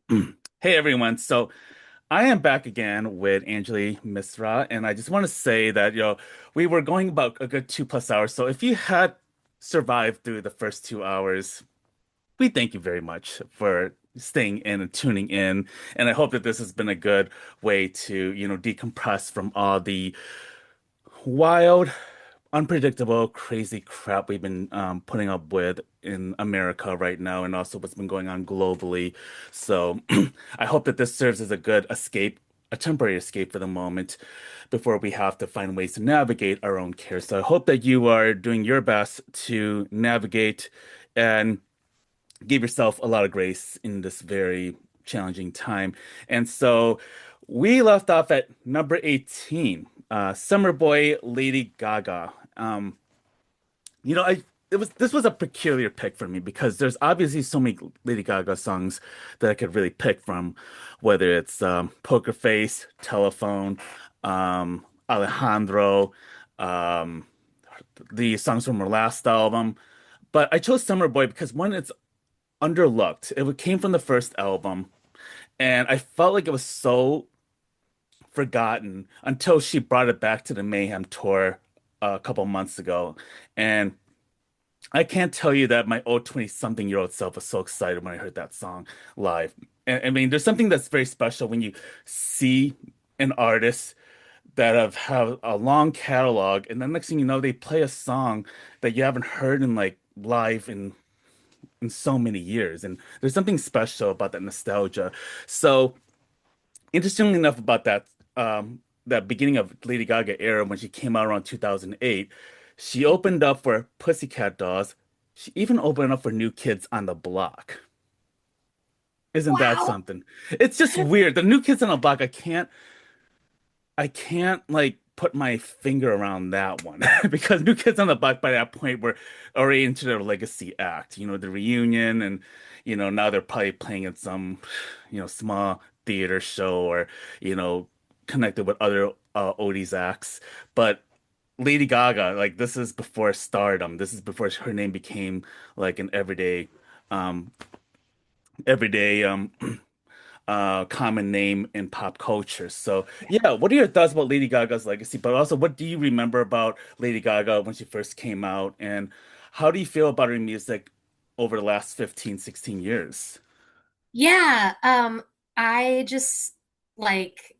Hey everyone. So I am back again with Anjali Misra, and I just want to say that, we were going about a good 2+ hours. So if you had survived through the first 2 hours, we thank you very much for staying in and tuning in. And I hope that this has been a good way to, decompress from all the wild, unpredictable, crazy crap we've been putting up with in America right now, and also what's been going on globally. So I hope that this serves as a good escape, a temporary escape for the moment, before we have to find ways to navigate our own care. So I hope that you are doing your best to navigate and give yourself a lot of grace in this very challenging time. And so we left off at number 18, Summer Boy, Lady Gaga. I it was this was a peculiar pick for me because there's obviously so many Lady Gaga songs that I could really pick from, whether it's Poker Face, Telephone, Alejandro, um, the songs from her last album. But I chose Summer Boy because one, it's underlooked. It came from the first album, and I felt like it was so forgotten until she brought it back to the Mayhem tour a couple months ago. And I can't tell you that my old 20-something-year-old self was so excited when I heard that song live. And I mean, there's something that's very special when you see an artist that have a long catalog, and then next thing you know, they play a song that you haven't heard in like live in so many years. And there's something special about that nostalgia. So interestingly enough about that beginning of Lady Gaga era when she came out around 2008, she opened up for Pussycat Dolls. She even opened up for New Kids on the Block. Isn't that Wow. something? It's just weird. The New Kids on the Block, I can't like put my finger around that one because New Kids on the Block by that point were already into their legacy act, the reunion, and now they're probably playing at some, small theater show, or, you know, connected with other oldies acts. But Lady Gaga, like, this is before stardom. This is before her name became like an um everyday common name in pop culture. So, yeah, what are your thoughts about Lady Gaga's legacy? But also, what do you remember about Lady Gaga when she first came out? And how do you feel about her music over the last 15, 16 years? Yeah, I just like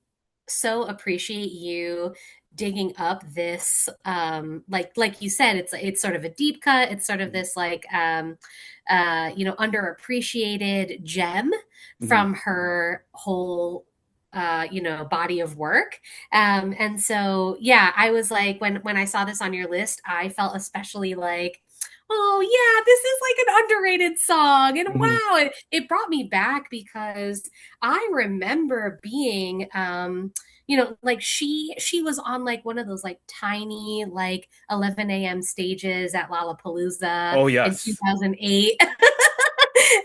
so appreciate you digging up this like you said, it's sort of a deep cut. It's sort of Hmm. this like underappreciated gem Hmm. from her whole body of work. And so yeah, I was like when I saw this on your list, I felt especially like, oh yeah, this is like an underrated song. And Hmm. wow, it brought me back because I remember being like she was on like one of those like tiny like 11 a.m. stages at Lollapalooza Oh, in yes. 2008.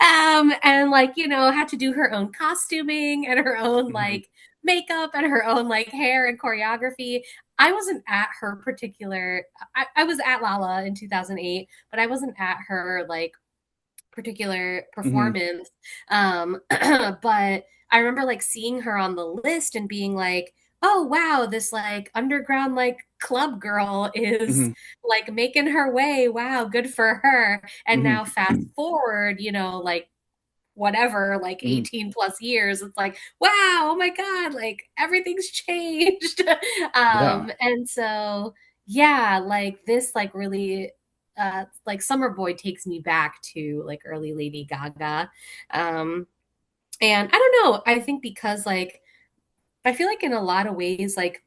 And like, had to do her own costuming and her own Hmm. like makeup and her own like hair and choreography. I wasn't at her particular I was at Lala in 2008, but I wasn't at her like particular Hmm. performance. But I remember like seeing her on the list and being like, oh wow, this like underground like club girl is Hmm. like making her way. Wow, good for her. And Hmm. now fast forward, like whatever, like Hmm. 18 plus years, it's like, wow, oh my God, like everything's changed. Yeah. And so yeah, like this like really like Summer Boy takes me back to like early Lady Gaga. Um and I don't know, I think because like I feel like in a lot of ways like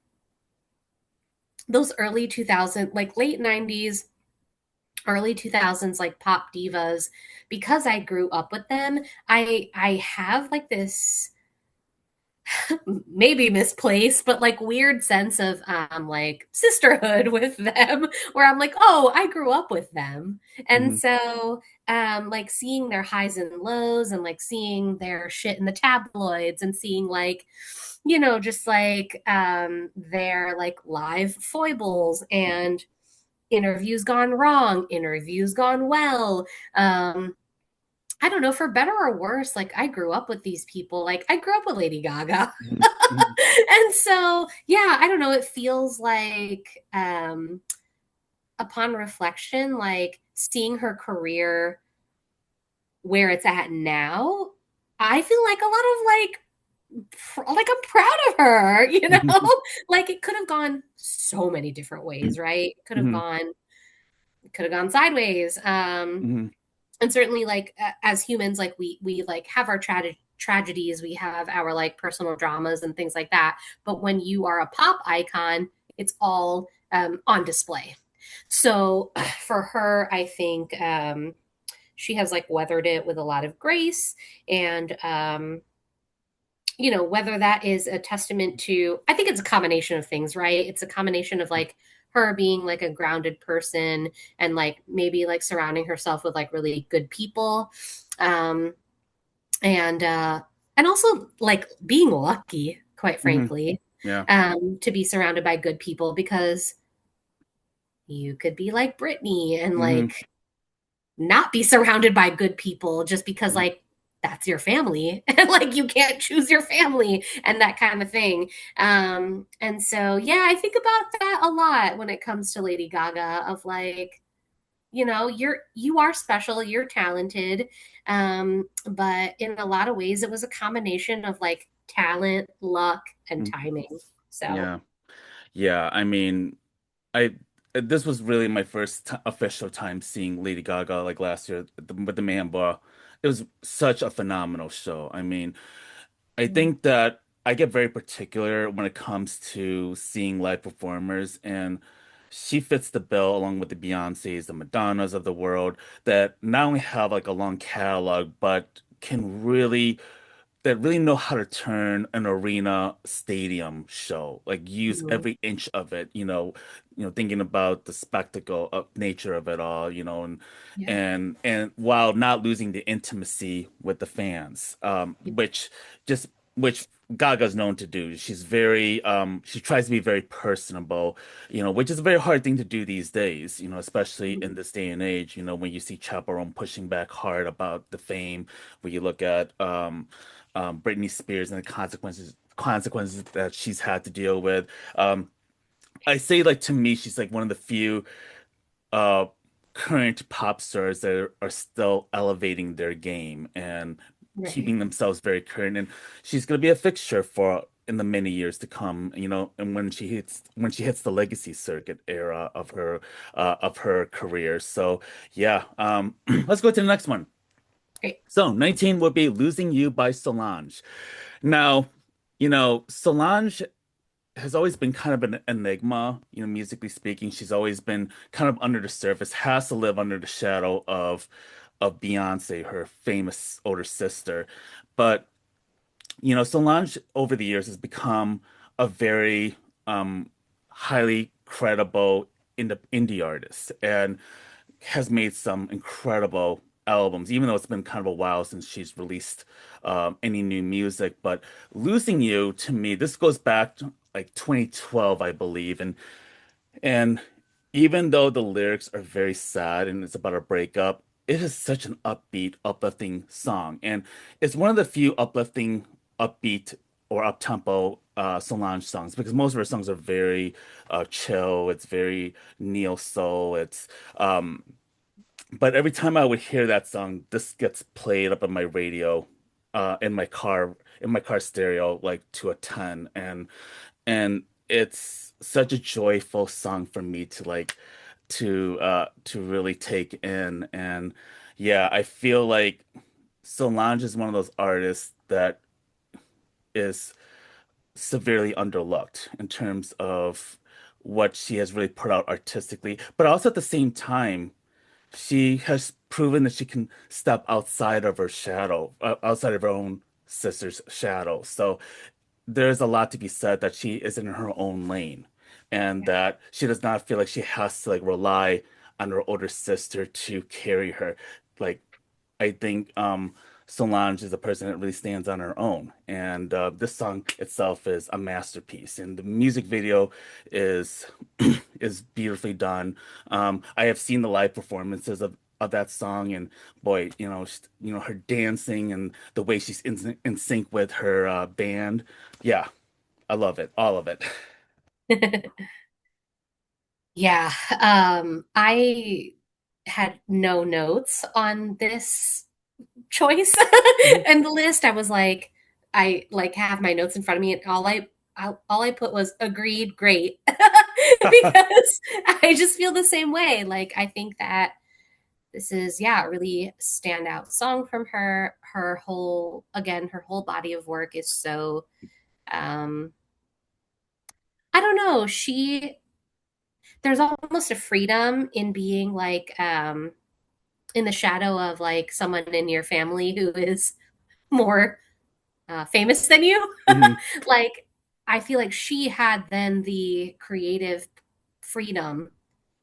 those early 2000 like late 90s early 2000s like pop divas, because I grew up with them, I have like this maybe misplaced, but like weird sense of like sisterhood with them where I'm like, oh, I grew up with them. And Hmm. so like seeing their highs and lows and like seeing their shit in the tabloids and seeing like, just like their like live foibles and interviews gone wrong, interviews gone well. I don't know, for better or worse, like I grew up with these people. Like I grew up with Lady Gaga. Mhm, mhm, And so, yeah, I don't know, it feels like upon reflection, like seeing her career where it's at now, I feel like a lot of like I'm proud of her, you know? mhm, Like it could have gone so many different ways, right? mhm, Could have gone sideways. mhm, And certainly like as humans, like we like have our tragedies, we have our like personal dramas and things like that. But when you are a pop icon, it's all on display. So for her, I think she has like weathered it with a lot of grace and you know, whether that is a testament to, I think it's a combination of things, right? It's a combination of like her being like a grounded person and like maybe like surrounding herself with like really good people. Um, and and also like being lucky, quite mhm. frankly, Yeah. to be surrounded by good people because you could be like Britney and Mhm, like not be surrounded by good people just because mhm, like that's your family and like you can't choose your family and that kind of thing. And so yeah, I think about that a lot when it comes to Lady Gaga of like, you know, you are special, you're talented, but in a lot of ways it was a combination of like talent, luck, and mhm. timing. So Yeah. Yeah. I mean, I this was really my first t official time seeing Lady Gaga like last year with the Man Bar. It was such a phenomenal show. I mean, I think that I get very particular when it comes to seeing live performers, and she fits the bill along with the Beyoncés, the Madonnas of the world that not only have like a long catalog, but can really that really know how to turn an arena stadium show, like use mhm. every inch of it, thinking about the spectacle of nature of it all, Yeah. and while not losing the intimacy with the fans, which Gaga's known to do. She tries to be very personable, which is a very hard thing to do these days, especially in this day and age, when you see Chaperone pushing back hard about the fame, when you look at Britney Spears and the consequences that she's had to deal with. Um, I say like to me, she's like one of the few uh current pop stars that are still elevating their game and Right. keeping themselves very current. And she's gonna be a fixture for in the many years to come, and when she hits the legacy circuit era of her career. So yeah, let's go to the next one. Great. So 19 would be Losing You by Solange. Now, Solange has always been kind of an enigma, musically speaking. She's always been kind of under the surface, has to live under the shadow of Beyonce, her famous older sister. But, Solange over the years has become a very highly credible indie artist and has made some incredible albums, even though it's been kind of a while since she's released any new music. But Losing You, to me, this goes back to like 2012, I believe, and even though the lyrics are very sad and it's about a breakup, it is such an upbeat, uplifting song, and it's one of the few uplifting, upbeat or up-tempo Solange songs because most of her songs are very chill. It's very neo soul. It's but every time I would hear that song, this gets played up on my radio, in my car stereo, like to a 10, and it's such a joyful song for me to like to really take in, and yeah, I feel like Solange is one of those artists that is severely underlooked in terms of what she has really put out artistically, but also at the same time she has proven that she can step outside of her shadow, outside of her own sister's shadow. So there's a lot to be said that she is in her own lane and Yeah. that she does not feel like she has to like rely on her older sister to carry her. Like I think Solange is a person that really stands on her own. And this song itself is a masterpiece. And the music video is is beautifully done. I have seen the live performances of that song, and boy, her dancing and the way she's in sync with her band. Yeah, I love it, all of it. Yeah, I had no notes on this choice Mhm. and the list. I was like, I like have my notes in front of me, and all I put was agreed, great, because I just feel the same way. Like I think that this is yeah, a really standout song from her. Her whole body of work is so um I don't know, she there's almost a freedom in being like in the shadow of like someone in your family who is more famous than you. Hmm. Like, I feel like she had then the creative freedom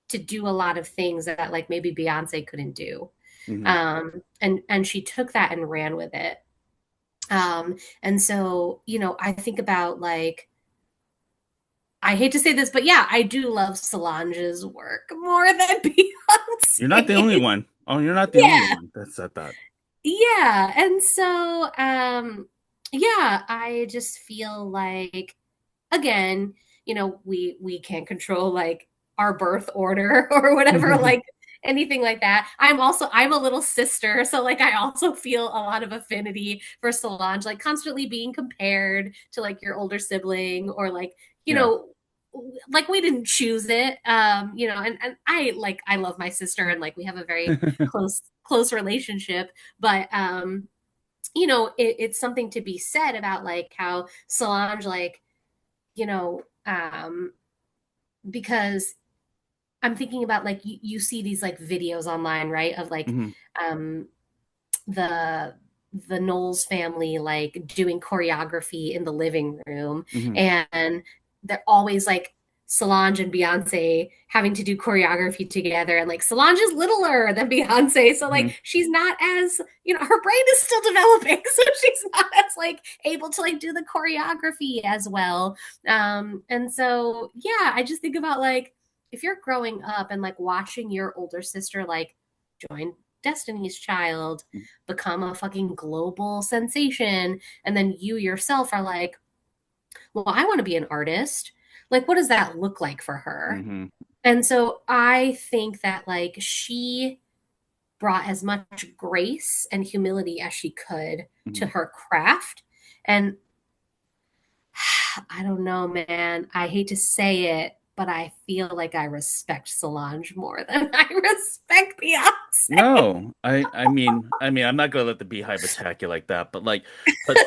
to do a lot of things that like maybe Beyonce couldn't do. Hmm. And she took that and ran with it. And so, I think about like I hate to say this, but yeah, I do love Solange's work more than You're not the only Beyonce's. one. Oh, you're not the only Yeah. one that said that. Yeah. And so yeah, I just feel like again, we can't control like our birth order or whatever, like anything like that. I'm a little sister, so like I also feel a lot of affinity for Solange, like constantly being compared to like your older sibling or like, you Yeah. know, like we didn't choose it. And I love my sister and like we have a very close relationship, but it's something to be said about like how Solange like because I'm thinking about like you see these like videos online, right? Of like Hmm. um the the Knowles family like doing choreography in the living room, Hmm. and they're always like Solange and Beyonce having to do choreography together, and like Solange is littler than Beyonce, so Hmm. like she's not as her brain is still developing, so she's not as like able to like do the choreography as well. And so yeah, I just think about like if you're growing up and like watching your older sister like join Destiny's Child, become a fucking global sensation, and then you yourself are like, well, I want to be an artist. Like, what does that look like for her? Hmm. And so I think that like she brought as much grace and humility as she could to Hmm. her craft. And I don't know, man. I hate to say it, but I feel like I respect Solange more than I respect Beyonce. No, I mean, I'm not gonna let the beehive attack you like that, but like, but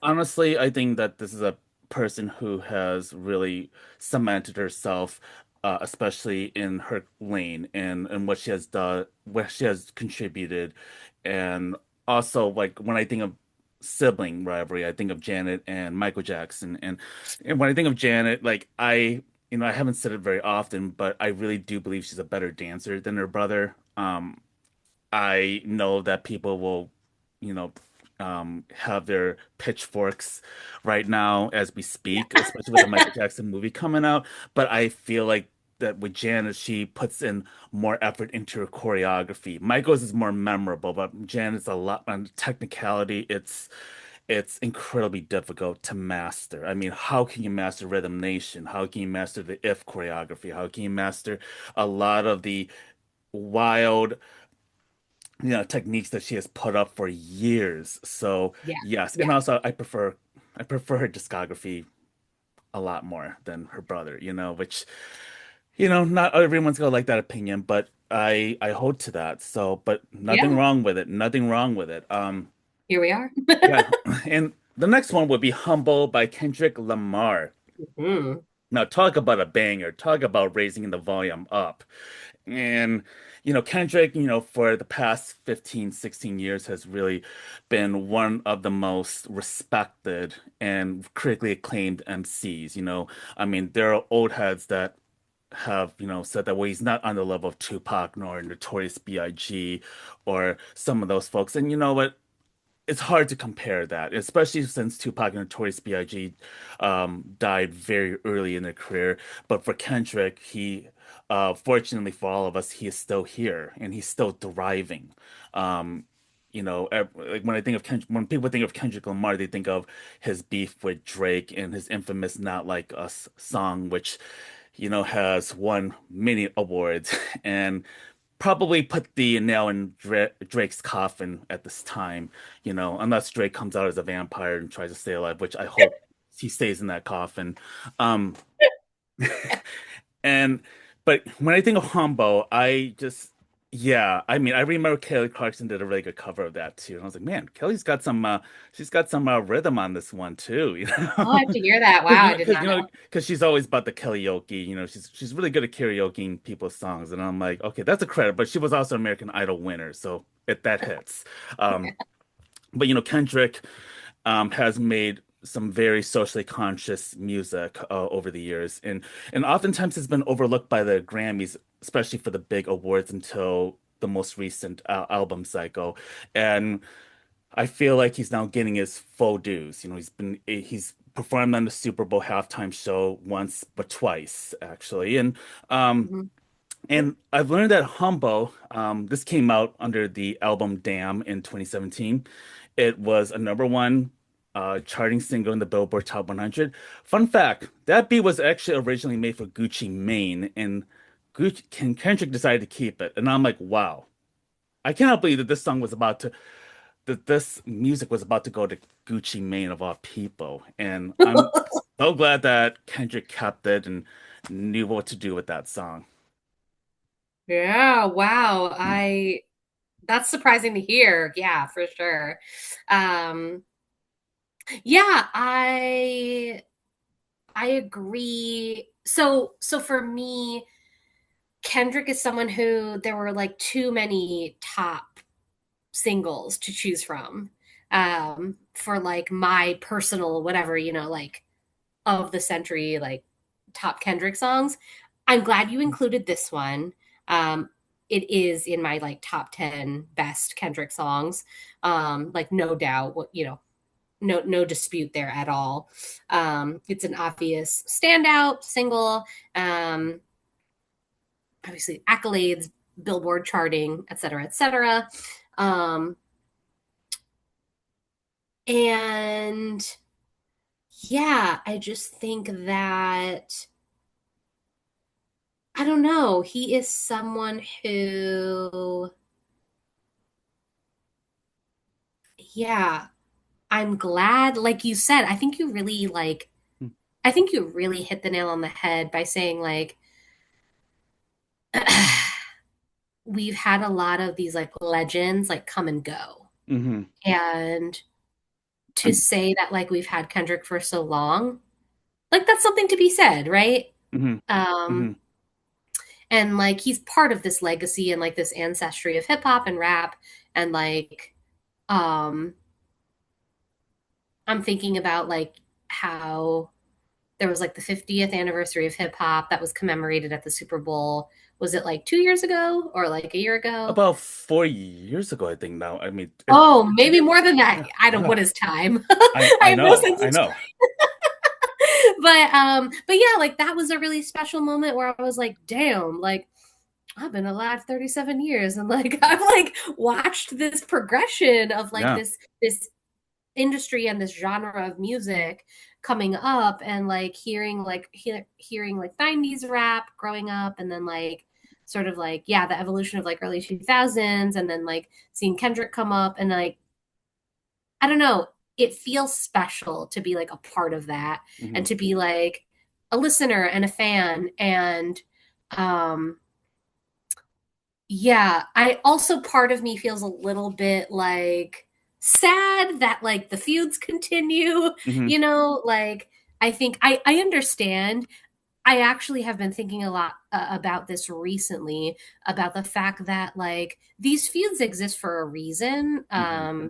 honestly, I think that this is a person who has really cemented herself, especially in her lane and what she has done, what she has contributed, and also like when I think of sibling rivalry, I think of Janet and Michael Jackson, and when I think of Janet, like I haven't said it very often, but I really do believe she's a better dancer than her brother. I know that people will, you know, have their pitchforks right now as we speak, especially with the Michael Jackson movie coming out. But I feel like that with Janice, she puts in more effort into her choreography. Michael's is more memorable, but Janet's a lot on technicality. It's incredibly difficult to master. I mean, how can you master Rhythm Nation? How can you master the If choreography? How can you master a lot of the wild techniques that she has put up for years. So Yeah, yes, and yeah. also I prefer her discography a lot more than her brother, which not everyone's gonna like that opinion, but I hold to that. So, but nothing Yeah, wrong with it. Nothing wrong with it. here we are. Yeah, and the next one would be Humble by Kendrick Lamar. Mhm. Now talk about a banger. Talk about raising the volume up. And, Kendrick, for the past 15, 16 years has really been one of the most respected and critically acclaimed MCs. I mean, there are old heads that have, said that, well, he's not on the level of Tupac nor Notorious B.I.G. or some of those folks. And you know what? it's hard to compare that, especially since Tupac and Notorious B.I.G. Died very early in their career. But for Kendrick, fortunately for all of us, he is still here and he's still thriving. Um, like when when people think of Kendrick Lamar, they think of his beef with Drake and his infamous "Not Like Us" song, which, has won many awards. And probably put the nail in Drake's coffin at this time, unless Drake comes out as a vampire and tries to stay alive, which I hope he stays in that coffin. Um, and but when I think of Humbo, yeah, I mean, I remember Kelly Clarkson did a really good cover of that too, and I was like, man, she's got some rhythm on this one too, I'll have to hear that. Because Wow, I did not know. she's always about the karaoke. She's really good at karaokeing people's songs, and I'm like, okay, that's a credit. But she was also an American Idol winner, so that hits. Um, but Kendrick has made some very socially conscious music over the years, and oftentimes has been overlooked by the Grammys, especially for the big awards until the most recent album cycle. And I feel like he's now getting his full dues. He's performed on the Super Bowl halftime show once, but twice actually, um, Mhm. and I've learned that Humbo, this came out under the album Damn in 2017. It was a number one charting single in the Billboard Top 100. Fun fact, that beat was actually originally made for Gucci Mane, and Kendrick decided to keep it. And I'm like, wow, I cannot believe that this music was about to go to Gucci Mane of all people. And I'm so glad that Kendrick kept it and knew what to do with that song. Yeah, wow. I That's surprising to hear. Yeah, for sure. Um, yeah, I agree. So for me, Kendrick is someone who there were like too many top singles to choose from for like my personal whatever, like of the century, like top Kendrick songs. I'm glad you included this one. Um, it is in my like top 10 best Kendrick songs. Like no doubt, no dispute there at all. It's an obvious standout single. Um, Obviously accolades, Billboard charting, et cetera, et cetera. Um, and yeah, I just think that I don't know. He is someone who, yeah, I'm glad, like you said, I think you really hit the nail on the head by saying, like, we've had a lot of these like legends like come and go. Hmm. And to say that like we've had Kendrick for so long, like that's something to be said, right? Hmm. Um, Hmm. and like he's part of this legacy and like this ancestry of hip hop and rap and like um I'm thinking about like how there was like the 50th anniversary of hip hop that was commemorated at the Super Bowl. Was it like 2 years ago or like a year ago? About 4 years ago, I think now. I mean, Oh, maybe more than that. yeah, I don't, what yeah. is time? I I have no know, sense of I know. time. But yeah, like that was a really special moment where I was like, damn, like I've been alive 37 years and like I've like watched this progression of like Yeah. this industry and this genre of music coming up and like hearing like 90s rap growing up and then like sort of like yeah the evolution of like early 2000s and then like seeing Kendrick come up and like I don't know, it feels special to be like a part of that Hmm. and to be like a listener and a fan and um yeah, I also part of me feels a little bit like sad that like the feuds continue, Hmm. like I think I understand. I actually have been thinking a lot about this recently about the fact that like these feuds exist for a reason. Hmm.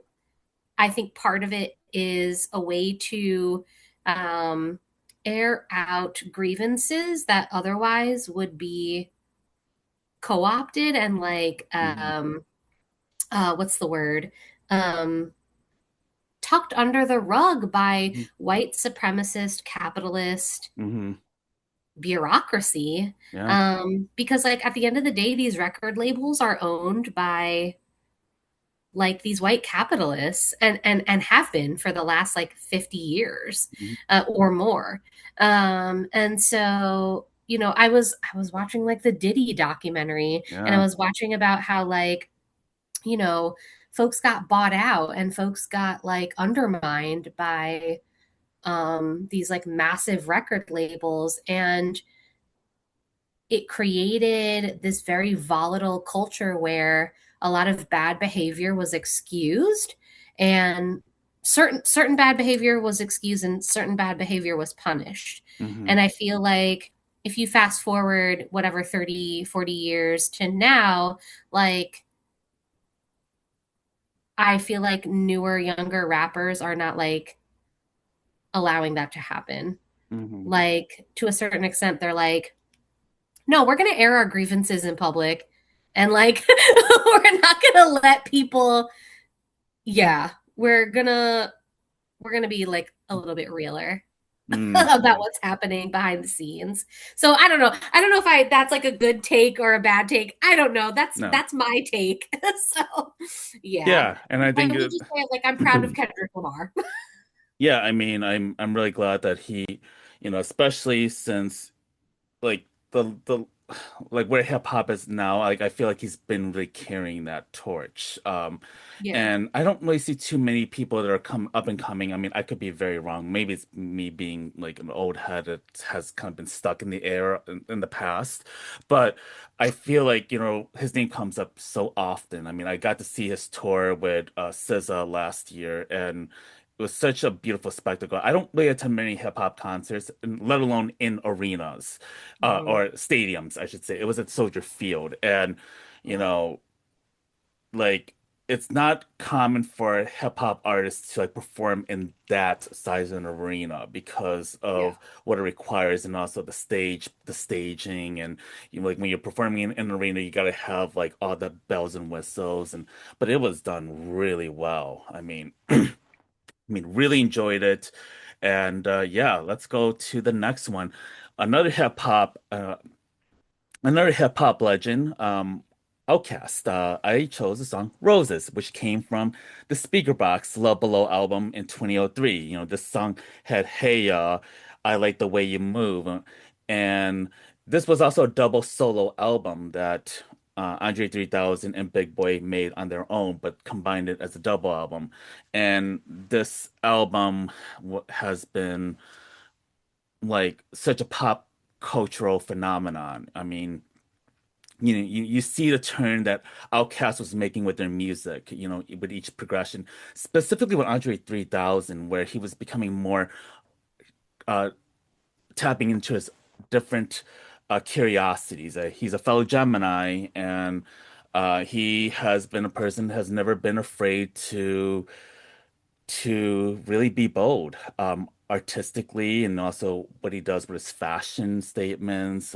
I think part of it is a way to um air out grievances that otherwise would be co-opted and like Hmm. what's the word? Um tucked under the rug by white supremacist capitalist Hmm. bureaucracy. Yeah. Because like at the end of the day, these record labels are owned by like these white capitalists and have been for the last like 50 years Mhm. or more. And so I was watching like the Diddy documentary, and I Yeah. was watching about how like you know folks got bought out and folks got like undermined by these like massive record labels, and it created this very volatile culture where a lot of bad behavior was excused, and certain bad behavior was excused and certain bad behavior was punished. Hmm. And I feel like if you fast forward whatever 30, 40 years to now, like I feel like newer younger rappers are not like allowing that to happen. Hmm. Like to a certain extent they're like, no, we're going to air our grievances in public, and like we're not going to let people, yeah, we're going to be like a little bit realer Mm. about what's happening behind the scenes. So I don't know. I don't know if I that's like a good take or a bad take. I don't know. No. That's my take. So yeah. Yeah, and I I think will it, just say like I'm proud of Kendrick Lamar. yeah, I mean, I'm really glad that he, especially since like the like where hip hop is now, like I feel like he's been really carrying that torch. Yeah. And I don't really see too many people that are come up and coming. I mean, I could be very wrong. Maybe it's me being like an old head that has kind of been stuck in the air in the past. But I feel like, his name comes up so often. I mean, I got to see his tour with SZA last year, and it was such a beautiful spectacle. I don't really attend many hip hop concerts, let alone in arenas, Mhm. or stadiums, I should say. It was at Soldier Field, and you Yeah. know, like it's not common for hip hop artists to like perform in that size of an arena because Yeah. of what it requires, and also the staging, and like when you're performing in an arena, you got to have like all the bells and whistles, and but it was done really well. I mean, really enjoyed it. And yeah, let's go to the next one. Another hip hop, uh, another hip hop legend, Outkast. I chose the song Roses, which came from the Speaker Box Love Below album in 2003. This song had Hey I Like the Way You Move. And this was also a double solo album that Andre 3000 and Big Boy made on their own, but combined it as a double album. And this album has been like such a pop cultural phenomenon. I mean, you see the turn that Outkast was making with their music, with each progression, specifically with Andre 3000, where he was becoming more uh, tapping into his different curiosities. He's a fellow Gemini, and he has been a person that has never been afraid to really be bold, artistically, and also what he does with his fashion statements,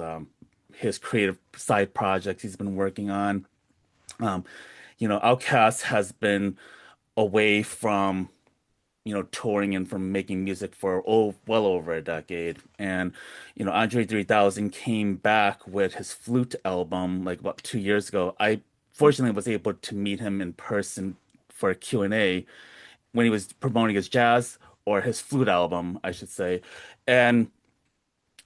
his creative side projects he's been working on. Um, Outkast has been away from, touring and from making music for well over a decade. And, Andre 3000 came back with his flute album like about 2 years ago. I fortunately was able to meet him in person for a Q&A when he was promoting his jazz or his flute album, I should say. And,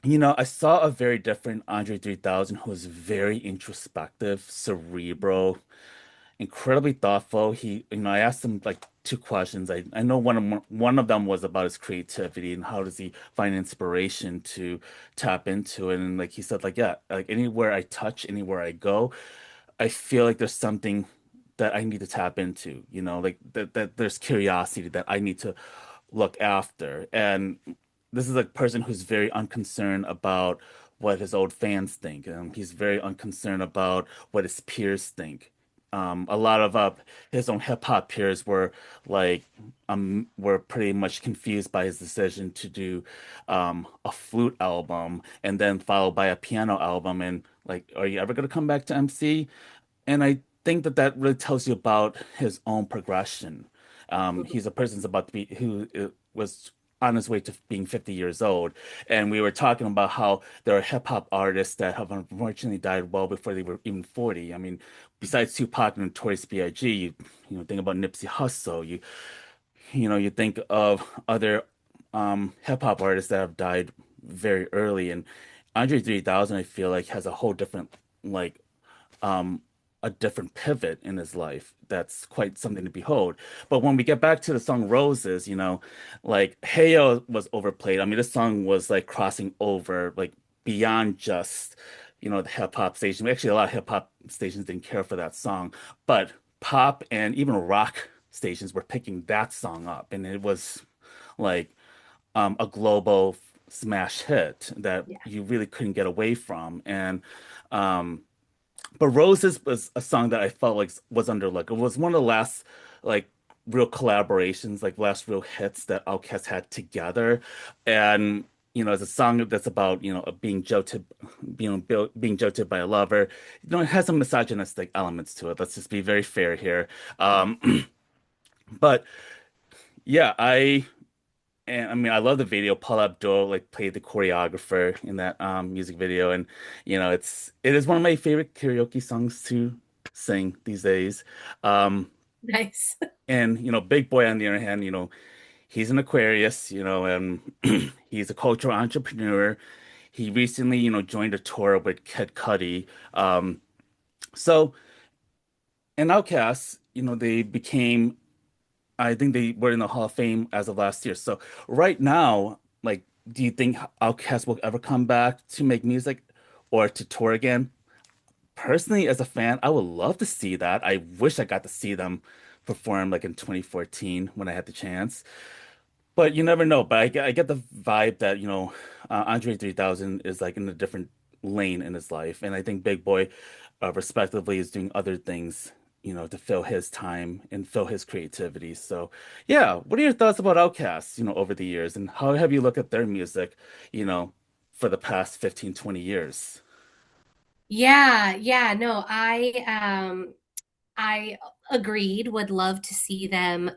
I saw a very different Andre 3000 who was very introspective, cerebral, incredibly thoughtful. I asked him like two questions. I know one of them was about his creativity and how does he find inspiration to tap into it. And like he said, like, yeah, like anywhere I touch, anywhere I go, I feel like there's something that I need to tap into, like that there's curiosity that I need to look after. And this is a person who's very unconcerned about what his old fans think. He's very unconcerned about what his peers think. A lot of his own hip hop peers like were pretty much confused by his decision to do a flute album and then followed by a piano album, and like, are you ever gonna come back to MC? And I think that really tells you about his own progression. He's a person's about to be who was on his way to being 50 years old, and we were talking about how there are hip hop artists that have unfortunately died well before they were even 40. I mean, besides Tupac and Notorious B.I.G., you think about Nipsey Hussle, you think of other hip hop artists that have died very early, and Andre 3000, I feel like has a whole different like um a different pivot in his life that's quite something to behold. But when we get back to the song Roses, like Heyo was overplayed. I mean, this song was like crossing over like beyond just the hip hop station. Actually, a lot of hip hop stations didn't care for that song, but pop and even rock stations were picking that song up, and it was like a global smash hit that Yeah. you really couldn't get away from. And um, but Roses was a song that I felt like was underlooked. It was one of the last like real collaborations, like last real hits that Outkast had together. And it's a song that's about, being jilted, being jilted by a lover. It has some misogynistic elements to it. Let's just be very fair here. But yeah, I mean, I love the video. Paul Abdul like played the choreographer in that music video, and it is one of my favorite karaoke songs to sing these days. Um, Nice. and Big Boy on the other hand, he's an Aquarius, and he's a cultural entrepreneur. He recently, joined a tour with Kid Cudi. So in Outkast, they became I think they were in the Hall of Fame as of last year. So right now, like, do you think Outkast will ever come back to make music or to tour again? Personally, as a fan, I would love to see that. I wish I got to see them perform like in 2014 when I had the chance. But you never know. But I get the vibe that, Andre 3000 is like in a different lane in his life. And I think Big Boy, respectively, is doing other things, to fill his time and fill his creativity. So, yeah, what are your thoughts about Outkast, over the years? And how have you looked at their music, you know, for the past 15, 20 years? Yeah, yeah, no, I agreed, would love to see them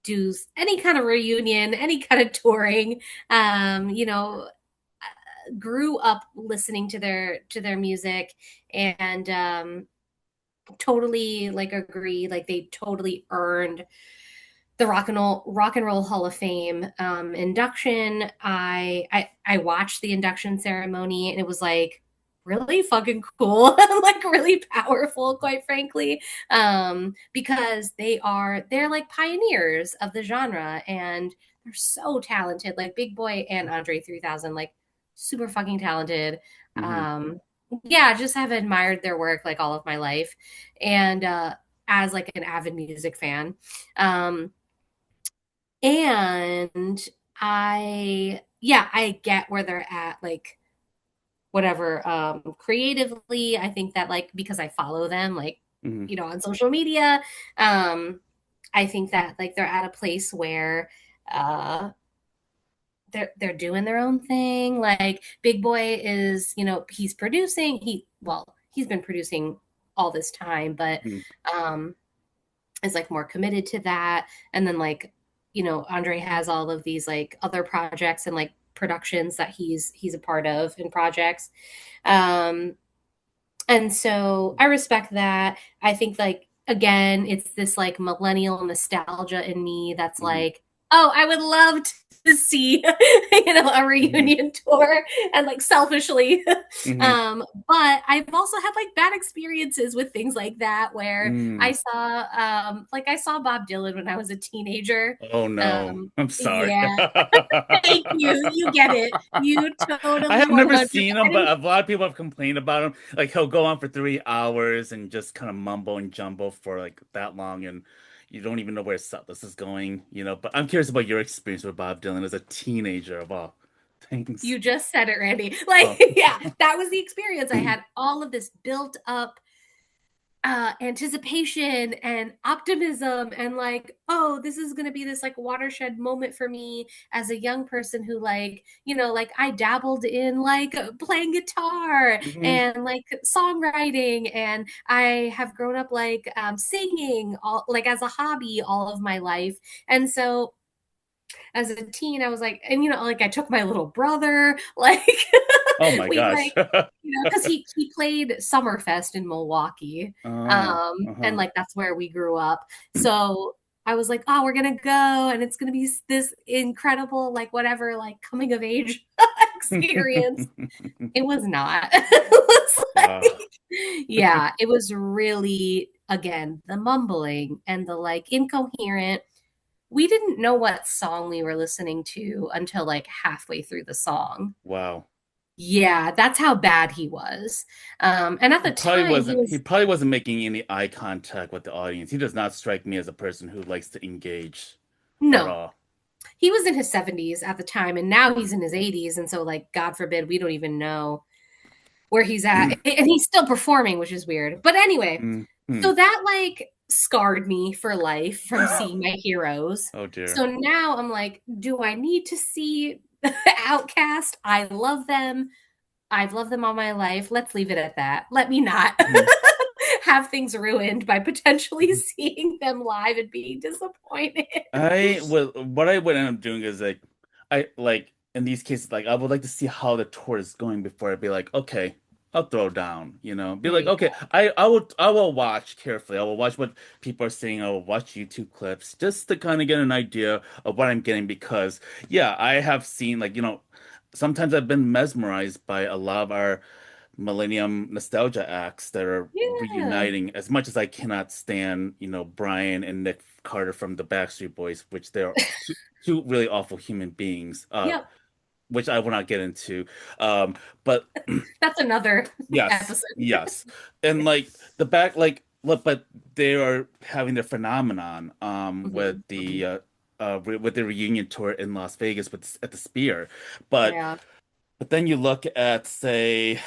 do any kind of reunion, any kind of touring. Grew up listening to their music and totally like agree, like they totally earned the Rock and Roll Hall of Fame induction. I watched the induction ceremony and it was like really fucking cool, like really powerful, quite frankly, because they're like pioneers of the genre and they're so talented. Like Big Boy and Andre 3000, like super fucking talented. Hmm. Um, yeah, just have admired their work like all of my life, and as like an avid music fan. Um, and yeah, I get where they're at, like whatever, creatively. I think that like because I follow them, like, Hmm. on social media, um, I think that like they're at a place where uh they're doing their own thing. Like Big Boy is, he's producing, he's been producing all this time, but Hmm. um is like more committed to that. And then like, Andre has all of these like other projects and like productions that he's a part of in projects. Um and so I respect that. I think like again, it's this like millennial nostalgia in me that's Hmm. like, oh, I would love to see, a Hmm. reunion tour and like selfishly. Hmm. But I've also had like bad experiences with things like that where Mm. I saw Bob Dylan when I was a teenager. Oh no, I'm sorry. Yeah, thank you. You get it. You I totally have never 100. seen I him, but didn't. a lot of people have complained about him. Like he'll go on for 3 hours and just kind of mumble and jumble for like that long, and you don't even know where this is going. But I'm curious about your experience with Bob Dylan as a teenager of all things. You just said it, Randy. Like, Oh. yeah, that was the experience. I had all of this built up anticipation and optimism and like, oh, this is going to be this like watershed moment for me as a young person who like, like I dabbled in like playing guitar Hmm. and like songwriting, and I have grown up like singing all like as a hobby all of my life. And so as a teen, I was like, and like I took my little brother, like Oh my we gosh. like, because he played Summerfest in Milwaukee, Oh, and uh-huh. like that's where we grew up. So I was like, oh, we're gonna go, and it's gonna be this incredible, like whatever, like coming of age experience. It was not. It was Wow. like, yeah, it was really again the mumbling and the like incoherent. We didn't know what song we were listening to until like halfway through the song. Wow. Yeah, that's how bad he was. And at He the probably time, he wasn't he was probably wasn't making any eye contact with the audience. He does not strike me as a person who likes to engage at no, all. he was in his 70s at the time, and now he's in his 80s. And so, like, God forbid, we don't even know where he's at. And he's still performing, which is weird. But anyway, Hmm. so that like scarred me for life from seeing my heroes. Oh dear. So now I'm like, do I need to see Outcast? I love them. I've loved them all my life. Let's leave it at that. Let me not Mhm. have things ruined by potentially Mhm. seeing them live and being disappointed. What I would end up doing is like I like in these cases like I would like to see how the tour is going before I'd be like, okay, I'll throw down, be There like, you okay, go. I will watch carefully. I will watch what people are saying. I will watch YouTube clips just to kind of get an idea of what I'm getting because yeah, I have seen like, sometimes I've been mesmerized by a lot of our Millennium nostalgia acts that are Yeah. reuniting. As much as I cannot stand, Brian and Nick Carter from the Backstreet Boys, which they're two really awful human beings, Yep. which I will not get into. But That's another yes, episode. yes, and like the back, like look, but they are having their phenomenon with Hmm. the with the reunion tour in Las Vegas at the Spear, but. Yeah. But then you look at, say,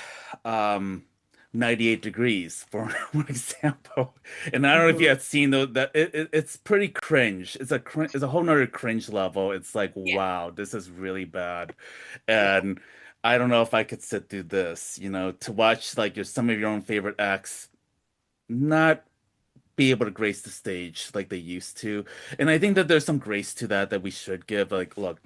um, 98 Degrees for one example, and I don't know if you Hmm. had seen it's pretty cringe. It's a whole nother cringe level. It's like, Yeah. wow, this is really bad, Yeah. and I don't know if I could sit through this. To watch like some of your own favorite acts not be able to grace the stage like they used to. And I think that there's some grace to that we should give. Like, look,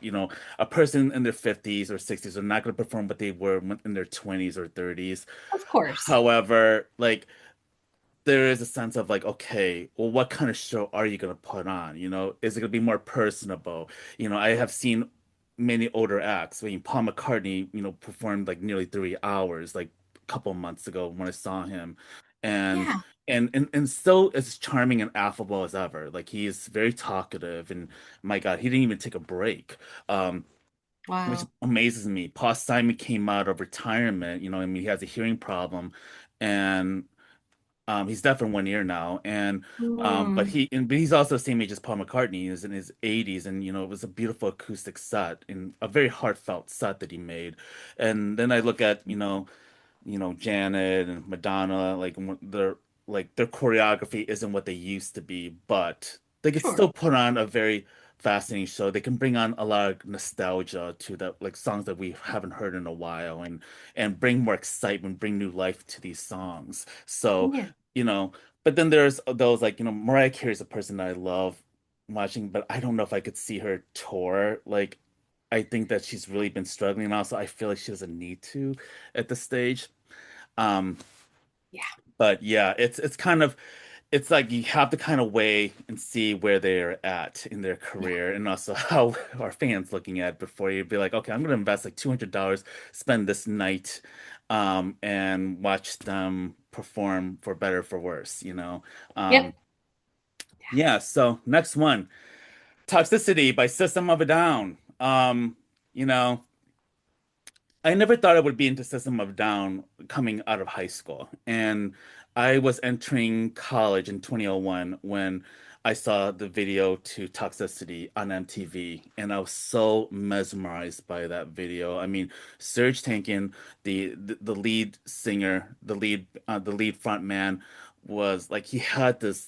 a person in their 50s or 60s are not going to perform what they were in their 20s or 30s. Of course. However, like, there is a sense of like, okay, well, what kind of show are you going to put on? Is it going to be more personable? I have seen many older acts. I mean, Paul McCartney, performed like nearly 3 hours, like a couple months ago when I saw him, and Yeah. and still as charming and affable as ever. Like he is very talkative, and my God, he didn't even take a break. Um, which Wow. amazes me. Paul Simon came out of retirement. I mean, he has a hearing problem, and he's deaf in one ear now, and Mm. but he's also the same age as Paul McCartney. He's in his 80s, and it was a beautiful acoustic set and a very heartfelt set that he made. And then I look at Janet and Madonna, like their choreography isn't what they used to be, but they can Sure. still put on a very fascinating show. They can bring on a lot of nostalgia to the like songs that we haven't heard in a while, and bring more excitement, bring new life to these songs. So, Yeah. you know, but then there's those like, Mariah Carey is a person that I love watching, but I don't know if I could see her tour. Like, I think that she's really been struggling, and also I feel like she doesn't need to at this stage. Um, Yeah. but yeah, it's like you have to kind of weigh and see where they're at in their Yeah. career, and also how our fans looking at it before you be like, okay, I'm gonna invest like $200, spend this night, and watch them perform for better or for worse. Yep. Um, yeah. So next one, Toxicity by System of a Down. You know. I never thought I would be into System of a Down coming out of high school. And I was entering college in 2001 when I saw the video to Toxicity on MTV. And I was so mesmerized by that video. I mean, Serge Tankian, the lead singer, the lead front man, was like he had this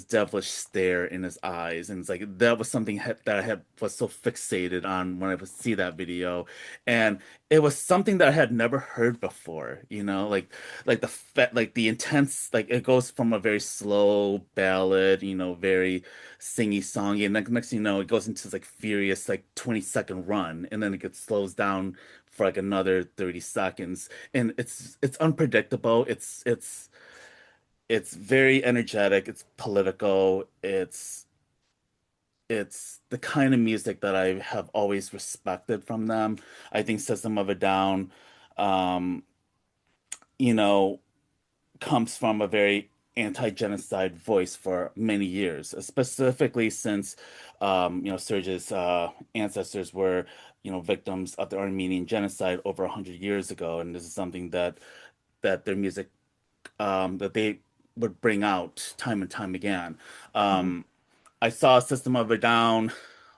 devilish stare in his eyes, and it's like that was something that I had was so fixated on when I would see that video, and it was something that I had never heard before, like the intense, like it goes from a very slow ballad, very singy songy, and then next thing you know it goes into this like furious like 20-second run, and then it slows down for like another 30 seconds, and it's unpredictable. It's very energetic, it's political, it's the kind of music that I have always respected from them. I think System of a Down, um, you know, comes from a very anti-genocide voice for many years, specifically since Serge's ancestors were, victims of the Armenian genocide over 100 years ago, and this is something that their music that they would bring out time and time again. Mhm. Um, I saw System of a Down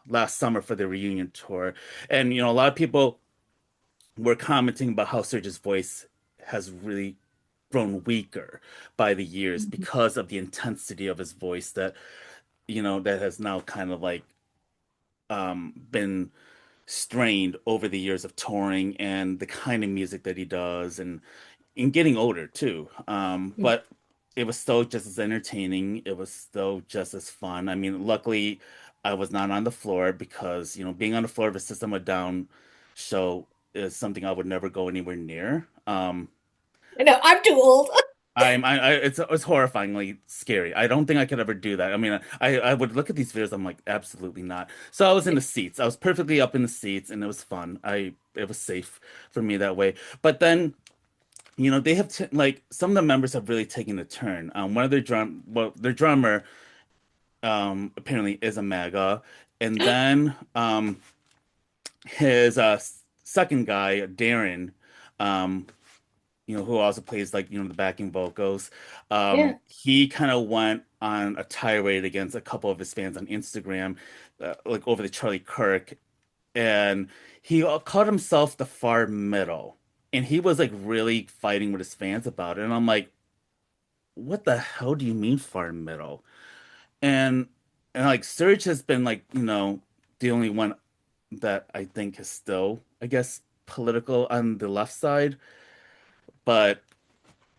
last summer for the reunion tour, and a lot of people were commenting about how Serge's voice has really grown weaker by the years Mhm. because of the intensity of his voice that has now kind of like been strained over the years of touring and the kind of music that he does and getting older too. Mhm. But it was still just as entertaining. It was still just as fun. I mean, luckily I was not on the floor because, being on the floor of a System of a Down show is something I would never go anywhere near. I know, I'm too old. It's horrifyingly scary. I don't think I could ever do that. I mean, I would look at these videos. I'm like, absolutely not. So I was in the seats. I was perfectly up in the seats, and it was fun. It was safe for me that way. But then, they have t like some of the members have really taken a turn. One of their drummer, apparently is a MAGA, and then his second guy, Darren, um, who also plays like, the backing vocals. Yeah. He kind of went on a tirade against a couple of his fans on Instagram, like over the Charlie Kirk, and he called himself the far middle. And he was like really fighting with his fans about it. And I'm like, what the hell do you mean far middle? And like Surge has been like, the only one that I think is still, I guess, political on the left side. But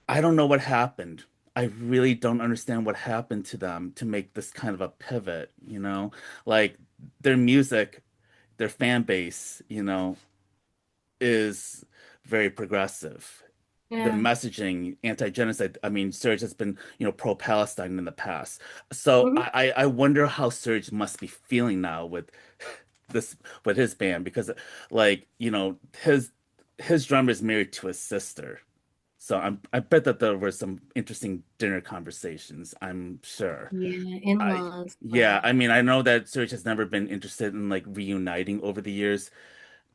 I don't know what happened. I really don't understand what happened to them to make this kind of a pivot, Like their music, their fan base, is very progressive. Their Yeah. messaging, anti-genocide, I mean, Serge has been, pro-Palestine in the past. So Mhm. I wonder how Serge must be feeling now with this with his band because like, his drummer is married to his sister. So I bet that there were some interesting dinner conversations, I'm sure. Yeah, I in-laws. Yeah, Wow. I mean, I know that Serge has never been interested in like reuniting over the years.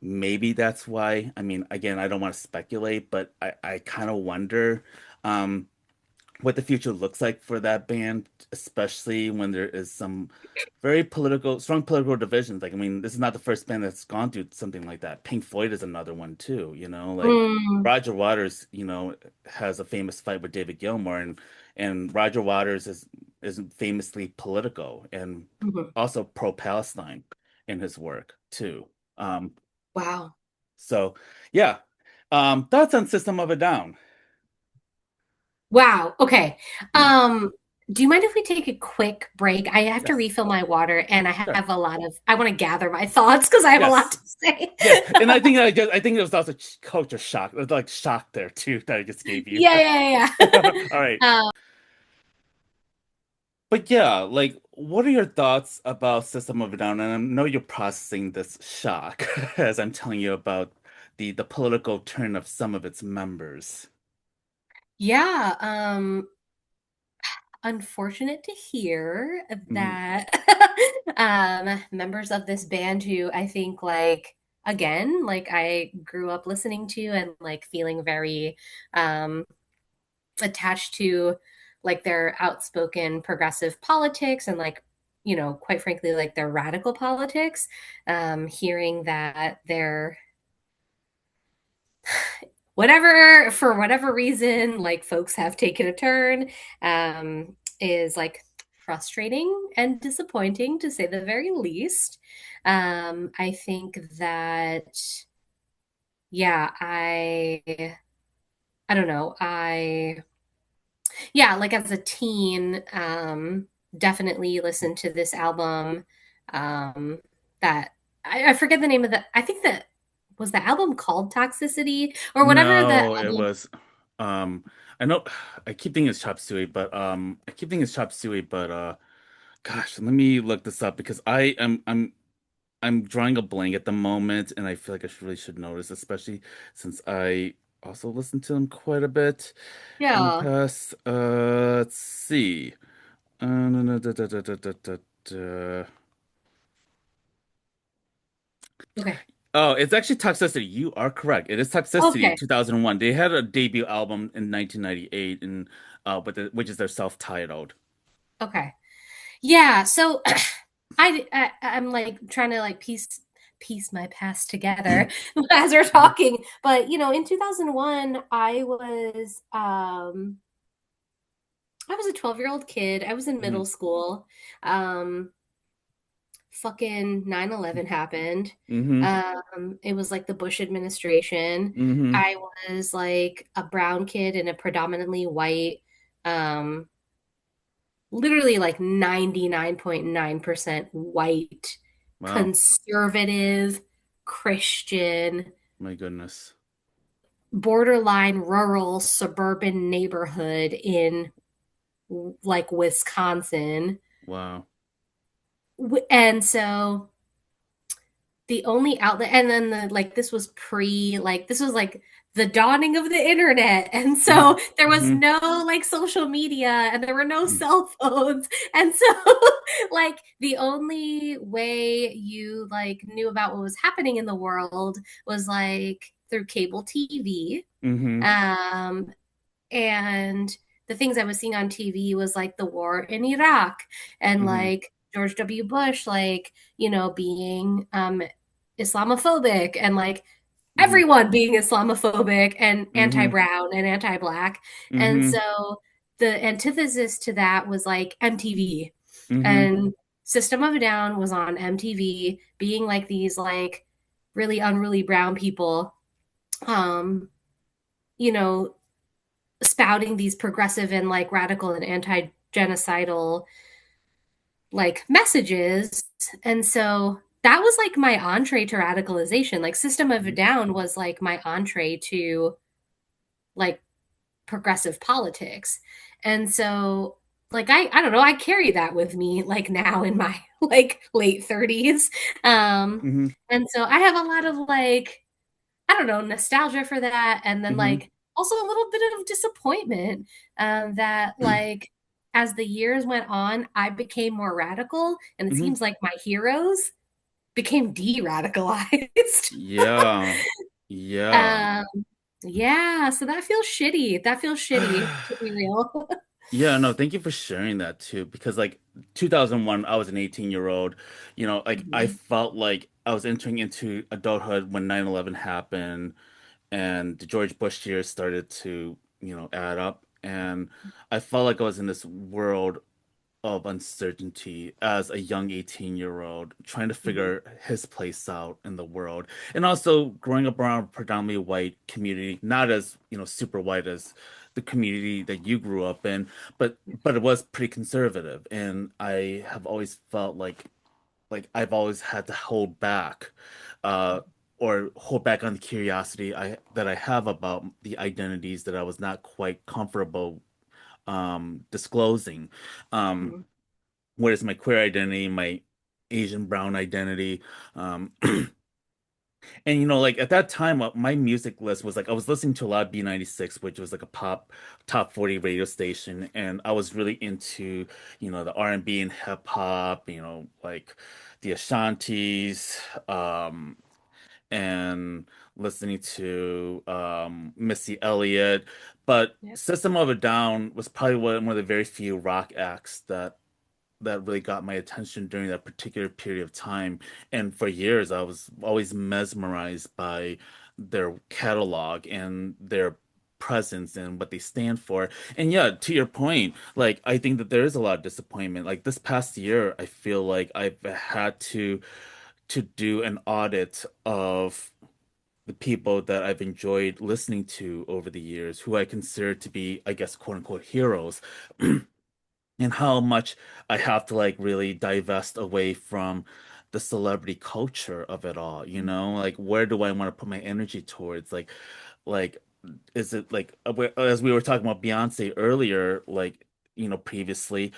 Maybe that's why. I mean, again, I don't want to speculate, but I kind of wonder. Um, what the future looks like for that band, especially when there is some strong political divisions. Like, I mean, this is not the first band that's gone through something like that. Pink Floyd is another one too, like Mm. Roger Waters, has a famous fight with David Gilmour, and Roger Waters is famously political and Mhm. also pro-Palestine in his work too. Um, Wow. so yeah. Thoughts on System of a Down? Wow. Okay. Mhm. Um, do you mind if we take a quick break? I have to Yes. refill my water and I Sure. have a lot of, I want to gather my thoughts because I have a lot to Yes. say. Yes. And I think it was also culture shock. It was like shock there too that I just gave you. Yeah, yeah, All yeah. right. Um, But yeah, like what are your thoughts about System of a Down? And I know you're processing this shock as I'm telling you about the political turn of some of its members. yeah, unfortunate to hear Mhm. that members of this band who I think like again, like I grew up listening to and like feeling very um attached to like their outspoken progressive politics and like quite frankly like their radical politics, hearing that they're whatever for whatever reason, like folks have taken a turn, is like frustrating and disappointing to say the very least. I think that yeah, I don't know. Yeah, like as a teen, definitely listened to this album. That I forget the name of the. I think that was the album called Toxicity or whatever the No, it album. was I know I keep thinking it's Chop Suey, but gosh, let me look this up because I'm drawing a blank at the moment and I feel like I should, really should notice, especially since I also listened to them quite a bit in the Yeah. past. Let's see. No, no, da, da, da, da, da, da, da. Okay. Oh, it's actually Toxicity. You are correct. It is Toxicity Okay. 2001. They had a debut album in 1998 and which is their self-titled. Okay. Yeah. So I'm like trying to like piece my past together as we're Mhm. talking. But in 2001, I was a 12-year-old kid. I was in Mhm. middle school. Um, Fucking 9/11 happened. Mhm. It was like the Bush administration. Mhm. I was like a brown kid in a predominantly white, um, literally like 99.9% white, Wow. conservative, Christian, My goodness. borderline rural suburban neighborhood in like Wisconsin. Wow. And so the only outlet, and then this was this was like the dawning of the internet, and Mhm. so there was Mhm. no like social media and there were no Mhm. cell phones, and so like the only way you like knew about what was happening in the world was like through cable TV. Mhm. um and the things I was seeing on TV was like the war in Iraq and Mhm. like George W. Bush, like, being Islamophobic and like Mhm. everyone being Islamophobic and Mhm. anti-brown and anti-black. And Mhm. so the antithesis to that was like MTV, Mhm. and System of a Down was on MTV being like these like really unruly brown people, um, you know, spouting these progressive and like radical and anti-genocidal like messages. And so that was like my entree to radicalization. Like System of a Mhm. Down was like my entree to like progressive politics. And so like I don't know, I carry that with me like now in my like late 30s. Um Mhm. and so I have a lot of like I don't know, nostalgia for that. And then Mhm. like also a little bit of disappointment, that like as the years went on, I became more radical. And it Mhm. seems like my heroes became de-radicalized. Yeah. Yeah. um, yeah, so that feels shitty. That feels shitty to be real. Yeah, no, thank you for sharing that too. Because like 2001, I was an 18-year-old. Like I Mhm. felt like I was entering into adulthood when 9/11 happened and the George Bush years started to, add up. And I felt like I was in this world of uncertainty as a young 18-year-old trying to Mhm. figure his place out in the world. And also growing up around a predominantly white community, not as, super white as the community that you grew up in, but it was pretty conservative. And I have always felt like I've always had to hold back uh or hold back on the curiosity I have about the identities that I was not quite comfortable disclosing. Um Mhm. what is my queer identity, my Asian brown identity. Um, and like at that time, my music list was like I was listening to a lot of B96, which was like a pop top 40 radio station, and I was really into, the R&B and hip hop, like the Ashantis, and listening to Missy Elliott. But Yep. System of a Down was probably one of the very few rock acts that that really got my attention during that particular period of time. And for years, I was always mesmerized by their catalog and their presence and what they stand for. And yeah, to your point, like I think that there is a lot of disappointment. Like this past year, I feel like I've had to do an audit of the people that I've enjoyed listening to over the years, who I consider to be, I guess, quote unquote heroes, and how much I have to like really divest away from the celebrity culture of it all, you know? Like where do I want to put my energy towards? Like is it like as we were talking about Beyonce earlier, like, previously,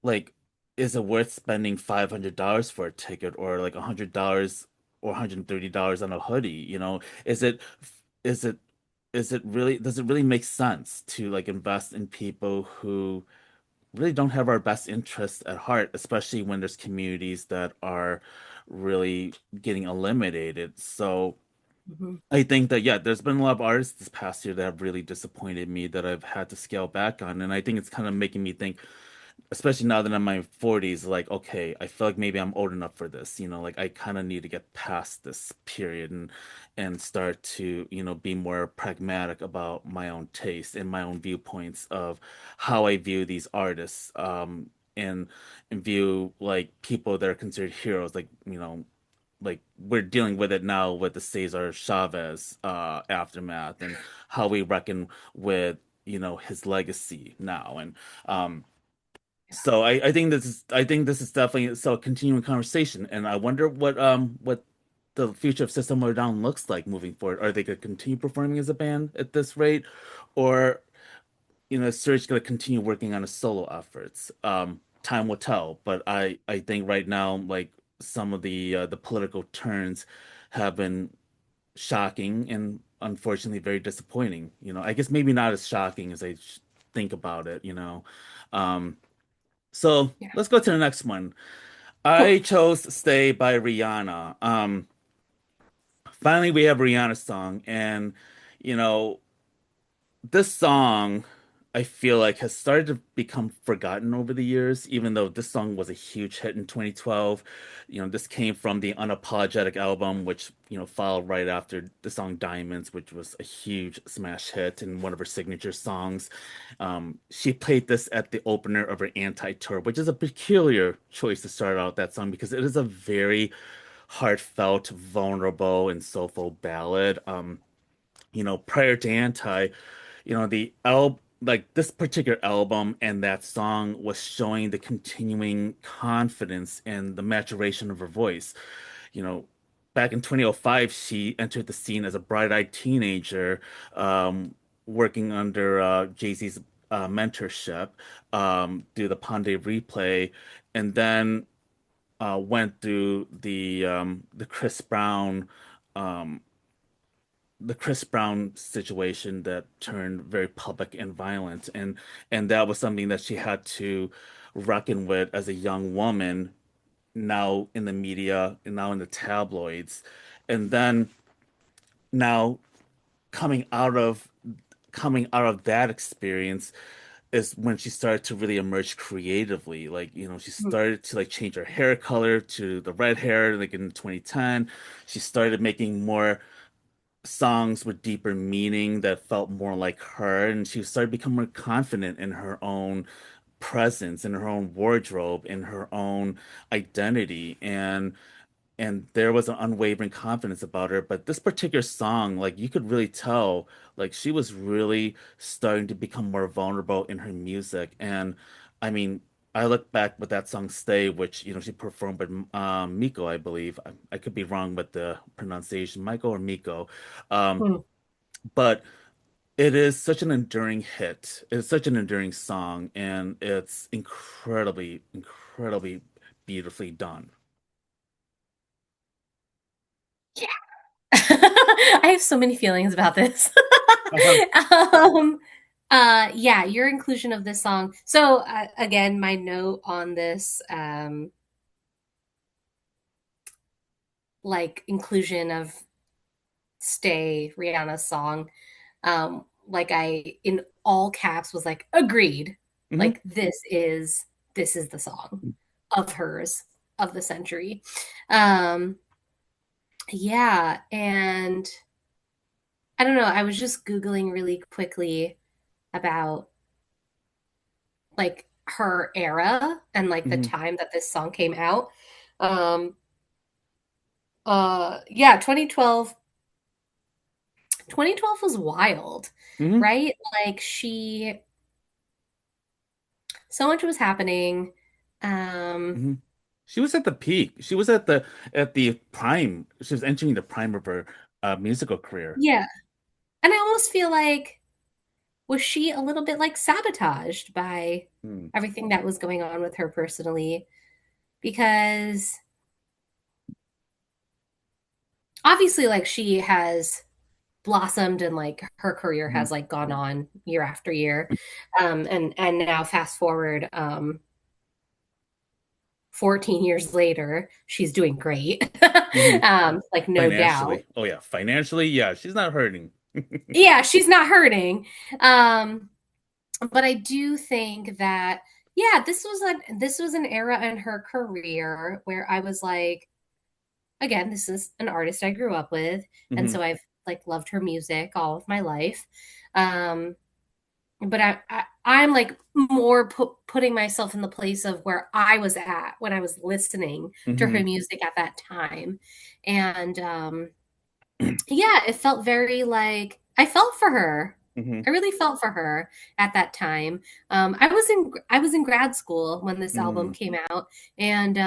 like, is it worth spending $500 for a ticket or like $100 or $130 on a hoodie? Is it is it really does it really make sense to like invest in people who really don't have our best interests at heart, especially when there's communities that are really getting eliminated? So Mhm. I think that, yeah, there's been a lot of artists this past year that have really disappointed me that I've had to scale back on. And I think it's kind of making me think, especially now that I'm in my 40s, like, okay, I feel like maybe I'm old enough for this, like I kind of need to get past this period and start to, be more pragmatic about my own taste and my own viewpoints of how I view these artists, and view like people that are considered heroes, like we're dealing with it now with the Cesar Chavez aftermath and how we reckon with, his legacy now. And so I think this is definitely a continuing conversation, and I wonder what the future of System of a Down looks like moving forward. Are they going to continue performing as a band at this rate, or is Serge going to continue working on his solo efforts? Time will tell, but I think right now, like, some of the political turns have been shocking and unfortunately very disappointing. I guess maybe not as shocking as I think about it. Um. So Yeah. let's go to the next one. Cool. I chose Stay by Rihanna. Finally we have Rihanna's song, and you know, this song I feel like has started to become forgotten over the years, even though this song was a huge hit in 2012. This came from the Unapologetic album, which, followed right after the song Diamonds, which was a huge smash hit and one of her signature songs. She played this at the opener of her Anti-tour, which is a peculiar choice to start out that song because it is a very heartfelt, vulnerable, and soulful ballad. Prior to Anti, the album, like this particular album and that song was showing the continuing confidence and the maturation of her voice. You know, Back in 2005, she entered the scene as a bright-eyed teenager, um, working under Jay-Z's mentorship, through the Ponde replay, and then went through um, the Chris Brown situation that turned very public and violent, and that was something that she had to reckon with as a young woman, now in the media and now in the tabloids. And then now coming out of coming out of that experience is when she started to really emerge creatively. Like, she Mhm. started to like change her hair color to the red hair, like in 2010. She started making more songs with deeper meaning that felt more like her, and she started becoming more confident in her own presence, in her own wardrobe, in her own identity, and there was an unwavering confidence about her. But this particular song, like, you could really tell, like, she was really starting to become more vulnerable in her music. And I mean, I look back with that song Stay, which, she performed with Miko, I believe. I could be wrong with the pronunciation, Michael or Miko. Um, Mhm. but it is such an enduring hit. It's such an enduring song, and it's incredibly, incredibly beautifully done. Yeah. I have so many feelings about this. Uh-huh. um, yeah, your inclusion of this song. So, again, my note on this, like inclusion of Stay Rihanna's song, like I in all caps was like agreed. Hmm. Like this is this is the song of hers of the century. Um, yeah, and I don't know, I was just Googling really quickly about like her era and like the Hmm. time that this song came out. Um, yeah, 2012 was wild, Hmm. right? Like so much was happening. Um, Hmm. She was at the peak. She was at the prime. She was entering the prime of her musical career. yeah. And I almost feel like was she a little bit like sabotaged by Mm. everything that was going on with her personally? Because obviously like she has blossomed and like her career Hmm. has like gone on year after year. And now fast forward 14 years later, she's doing great. Hmm. Like no doubt. Financially. Oh yeah, financially, yeah, she's not hurting. Yeah, she's not hurting. Um, but I do think that yeah, this was an era in her career where I was like, again, this is an artist I grew up with, and Hmm. so I've like loved her music all of my life. Um, but I'm like more putting myself in the place of where I was at when I was listening to her Hmm. music at that time, and yeah, it felt very like I felt for her. Hmm. I really felt for her at that time. I was in grad school when this album Hmm. came out, and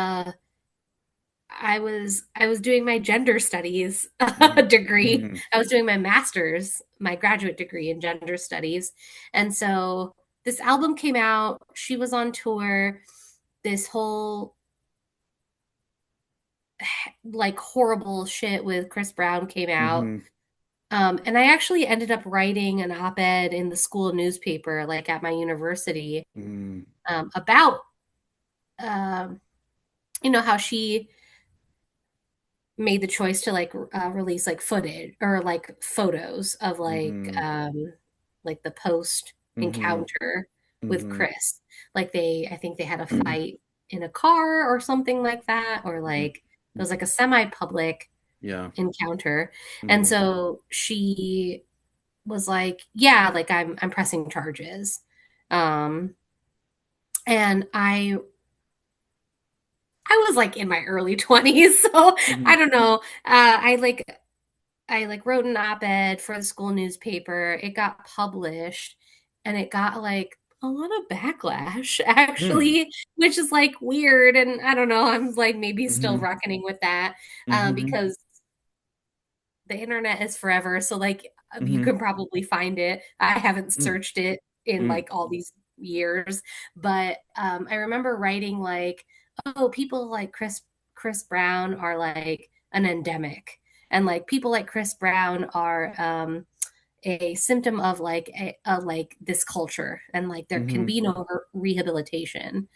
I was doing my gender studies Hmm. degree. Hmm. I was doing my master's, my graduate degree in gender studies, and so this album came out. She was on tour. This whole like horrible shit with Chris Brown came out. Hmm. And I actually ended up writing an op-ed in the school newspaper, like at my university, Hmm. about um, how she made the choice to like release like footage or like photos of Hmm. like the post Hmm. encounter with Hmm. Chris. Like I think they had a fight in a car or something like that, or like it was like a semi-public Yeah. encounter. And Hmm. so she was like, yeah, like I'm pressing charges. Um and I was like in my early 20s, so I Hmm. don't know. I like wrote an op-ed for the school newspaper. It got published and it got like a lot of backlash Hmm. actually, which is like weird and I don't know, I'm like maybe still Hmm. reckoning with that Hmm. because the internet is forever. So like you Hmm. can probably find it. I haven't searched it in Hmm. like all these years, but I remember writing like, oh, people like Chris Brown are like an endemic, and like people like Chris Brown are a symptom of like a like this culture, and like there can Hmm. be no rehabilitation.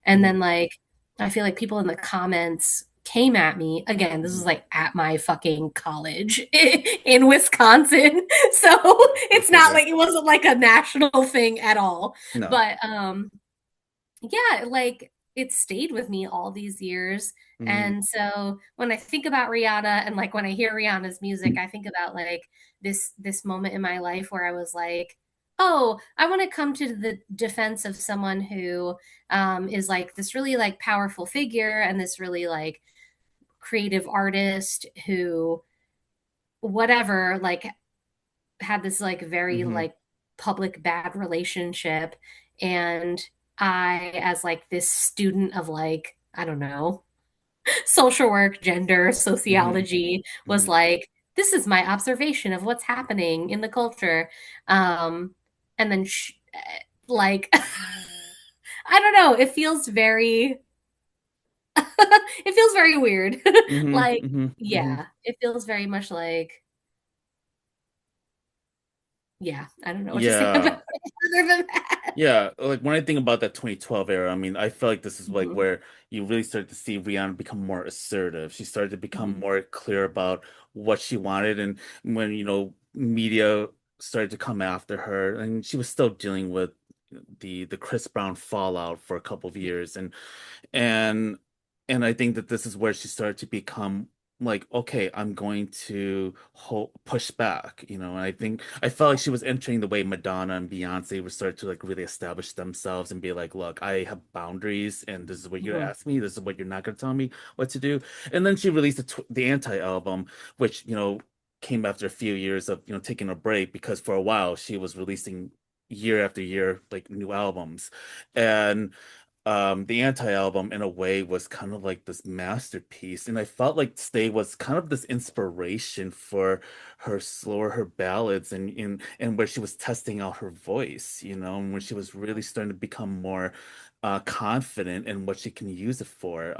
And Hmm. then like I feel like people in the comments came at me again. This Hmm. was like at my fucking college in Wisconsin. So it's not Okay. like it wasn't like a national thing at all. No. But yeah, like it stayed with me all these years. Hmm. And so when I think about Rihanna and like when I hear Rihanna's music, I think about like this moment in my life where I was like, oh, I want to come to the defense of someone who is like this really like powerful figure and this really like creative artist who whatever like had this like very Hmm. like public bad relationship, and I as like this student of like I don't know social work, gender, Hmm. sociology was Hmm. like this is my observation of what's happening in the culture. And then like I don't know, it feels very it feels very weird. Hmm. Like Hmm. Hmm. yeah, it feels very much like yeah, I don't know what to say about Yeah. it other than that. Yeah, like when I think about that 2012 era, I mean, I feel like this is like Mhm, where you really start to see Rihanna become more assertive. She started to become mhm, more clear about what she wanted, and when, media started to come after her, and she was still dealing with the Chris Brown fallout for a couple of years, and and I think that this is where she started to become like, okay, I'm going to push back, and I think I felt like she was entering the way Madonna and Beyonce were starting to like really establish themselves and be like, look, I have boundaries, and this is what you're Mhm. asking me, this is what you're not going to tell me what to do. And then she released the Anti album, which came after a few years of taking a break, because for a while she was releasing year after year like new albums. And the Anti album in a way was kind of like this masterpiece, and I felt like Stay was kind of this inspiration for her ballads, and where she was testing out her voice, and where she was really starting to become more confident in what she can use it for.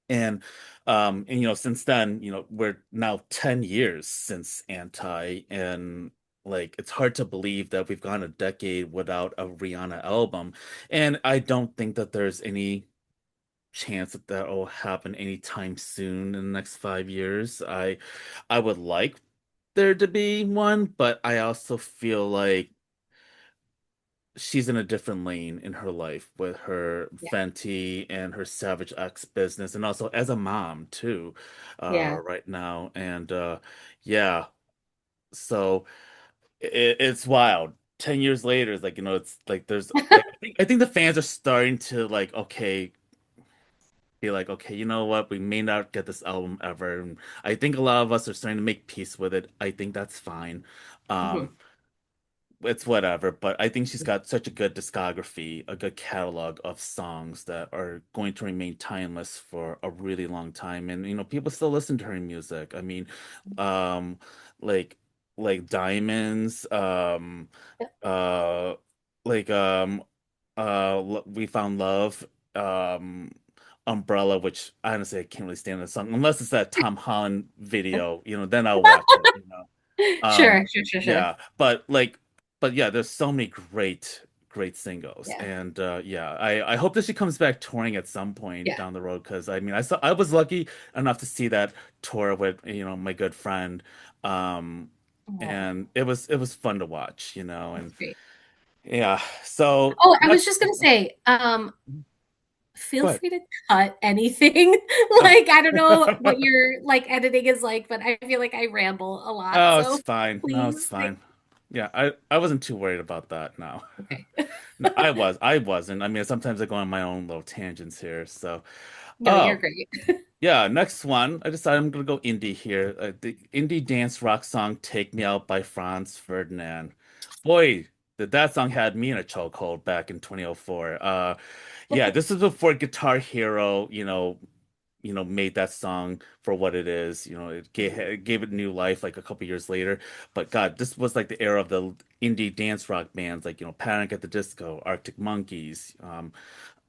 And since then, we're now 10 years since Anti, and like it's hard to believe that we've gone a decade without a Rihanna album. And I don't think that there's any chance that that will happen anytime soon in the next 5 years. I would like there to be one, but I also feel like she's in a different lane in her life with her Yeah. Fenty and her Savage X business, and also as a mom too, Yeah. right now. And yeah, so it's wild. 10 years later, it's like, it's like there's like I think the fans are starting to like, okay, be like, okay, you know what? We may not get this album ever. And I think a lot of us are starting to make peace with it. I think that's fine. Mhm. Um, it's whatever, but I think she's got such a good discography, a good catalog of songs that are going to remain timeless for a really long time. And people still listen to her music. I mean, um, like Diamonds, uh, like We Found Love, um, Umbrella, which honestly I can't really stand the song unless it's that Tom Holland video, then I'll watch it. Um, Sure, sure, sure, sure. yeah, but yeah, there's so many great singles, Yeah. and yeah, I hope that she comes back touring at some point Yeah. down the road, because I mean, I was lucky enough to see that tour with my good friend, um, Oh, and it was fun to watch, that's and great. yeah, so Oh, I was next, just gonna say, feel go ahead. free to cut anything. Like, I don't know what your like editing is like, but I feel like I ramble a lot. Oh, it's So fine. No, it's please, like, fine. Yeah, I wasn't too worried about that. No. okay. No, I wasn't. I mean, sometimes I go on my own little tangents here. So, No, you're oh, great. yeah, next one. I decided I'm gonna go indie here. The indie dance rock song "Take Me Out" by Franz Ferdinand. Boy, did that song had me in a chokehold back in 2004. Yeah, this is before Guitar Hero, made that song for what it is. It gave it new life like a couple years later. But God, this was like the era of the indie dance rock bands like, Panic at the Disco, Arctic Monkeys.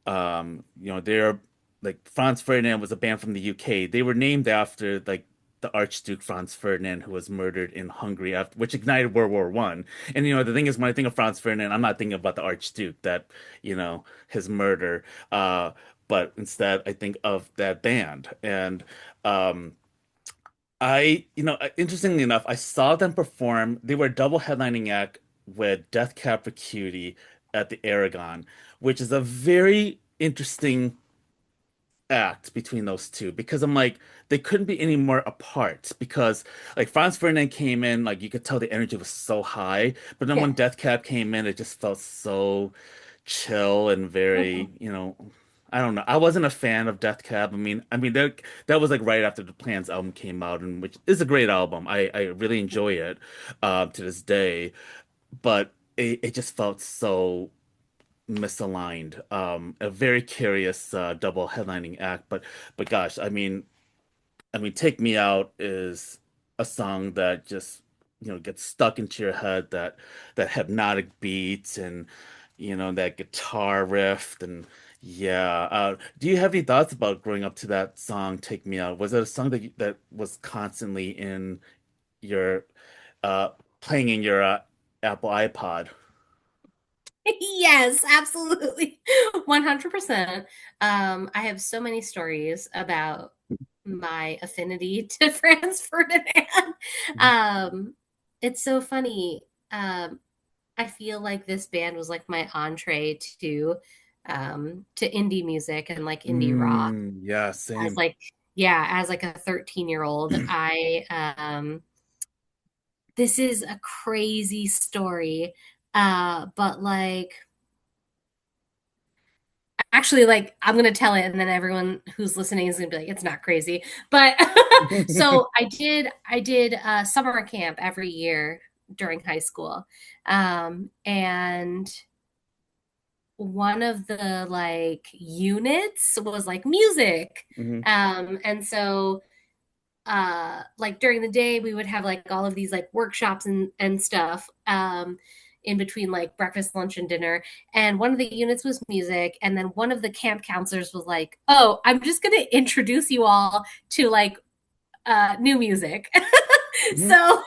They're like Franz Ferdinand was a band from the UK. They were named after like the Archduke Franz Ferdinand, who was murdered in Hungary after, which ignited World War One. And the thing is, when I think of Franz Ferdinand, I'm not thinking about the Archduke, that his murder. But instead, I think of that band. And um, interestingly enough, I saw them perform. They were a double headlining act with Death Cab for Cutie at the Aragon, which is a very interesting act between those two, because I'm like, they couldn't be any more apart, because like Franz Ferdinand came in, like you could tell the energy was so high, but then Yeah. when Death Cab came in, it just felt so chill and very, Mhm. I don't know. I wasn't a fan of Death Cab. I mean that was like right after the Plans album came out, and which is a great album. I really enjoy it to this day, but it just felt so misaligned. A very curious double headlining act, but gosh, I mean, "Take Me Out" is a song that just gets stuck into your head. That hypnotic beat, and that guitar riff, and yeah. Do you have any thoughts about growing up to that song, "Take Me Out"? Was it a song that was constantly in your uh playing in your Apple iPod? Yes, absolutely. 100%. I have so many stories about my affinity to Franz Ferdinand. Mhm. Um, it's so funny. Um, I feel like this band was like my entree to indie music and like indie rock. Yeah, As same. like yeah, as like a 13-year-old, I this is a crazy story. But like actually like I'm gonna tell it and then everyone who's listening is gonna be like, it's not crazy. But so I did summer camp every year during high school. And one of the like units was like music. Hmm. And so like during the day we would have like all of these like workshops and stuff in between like breakfast, lunch, and dinner. And one of the units was music, and then one of the camp counselors was like, oh, I'm just going to introduce you all to like new music. Hmm. So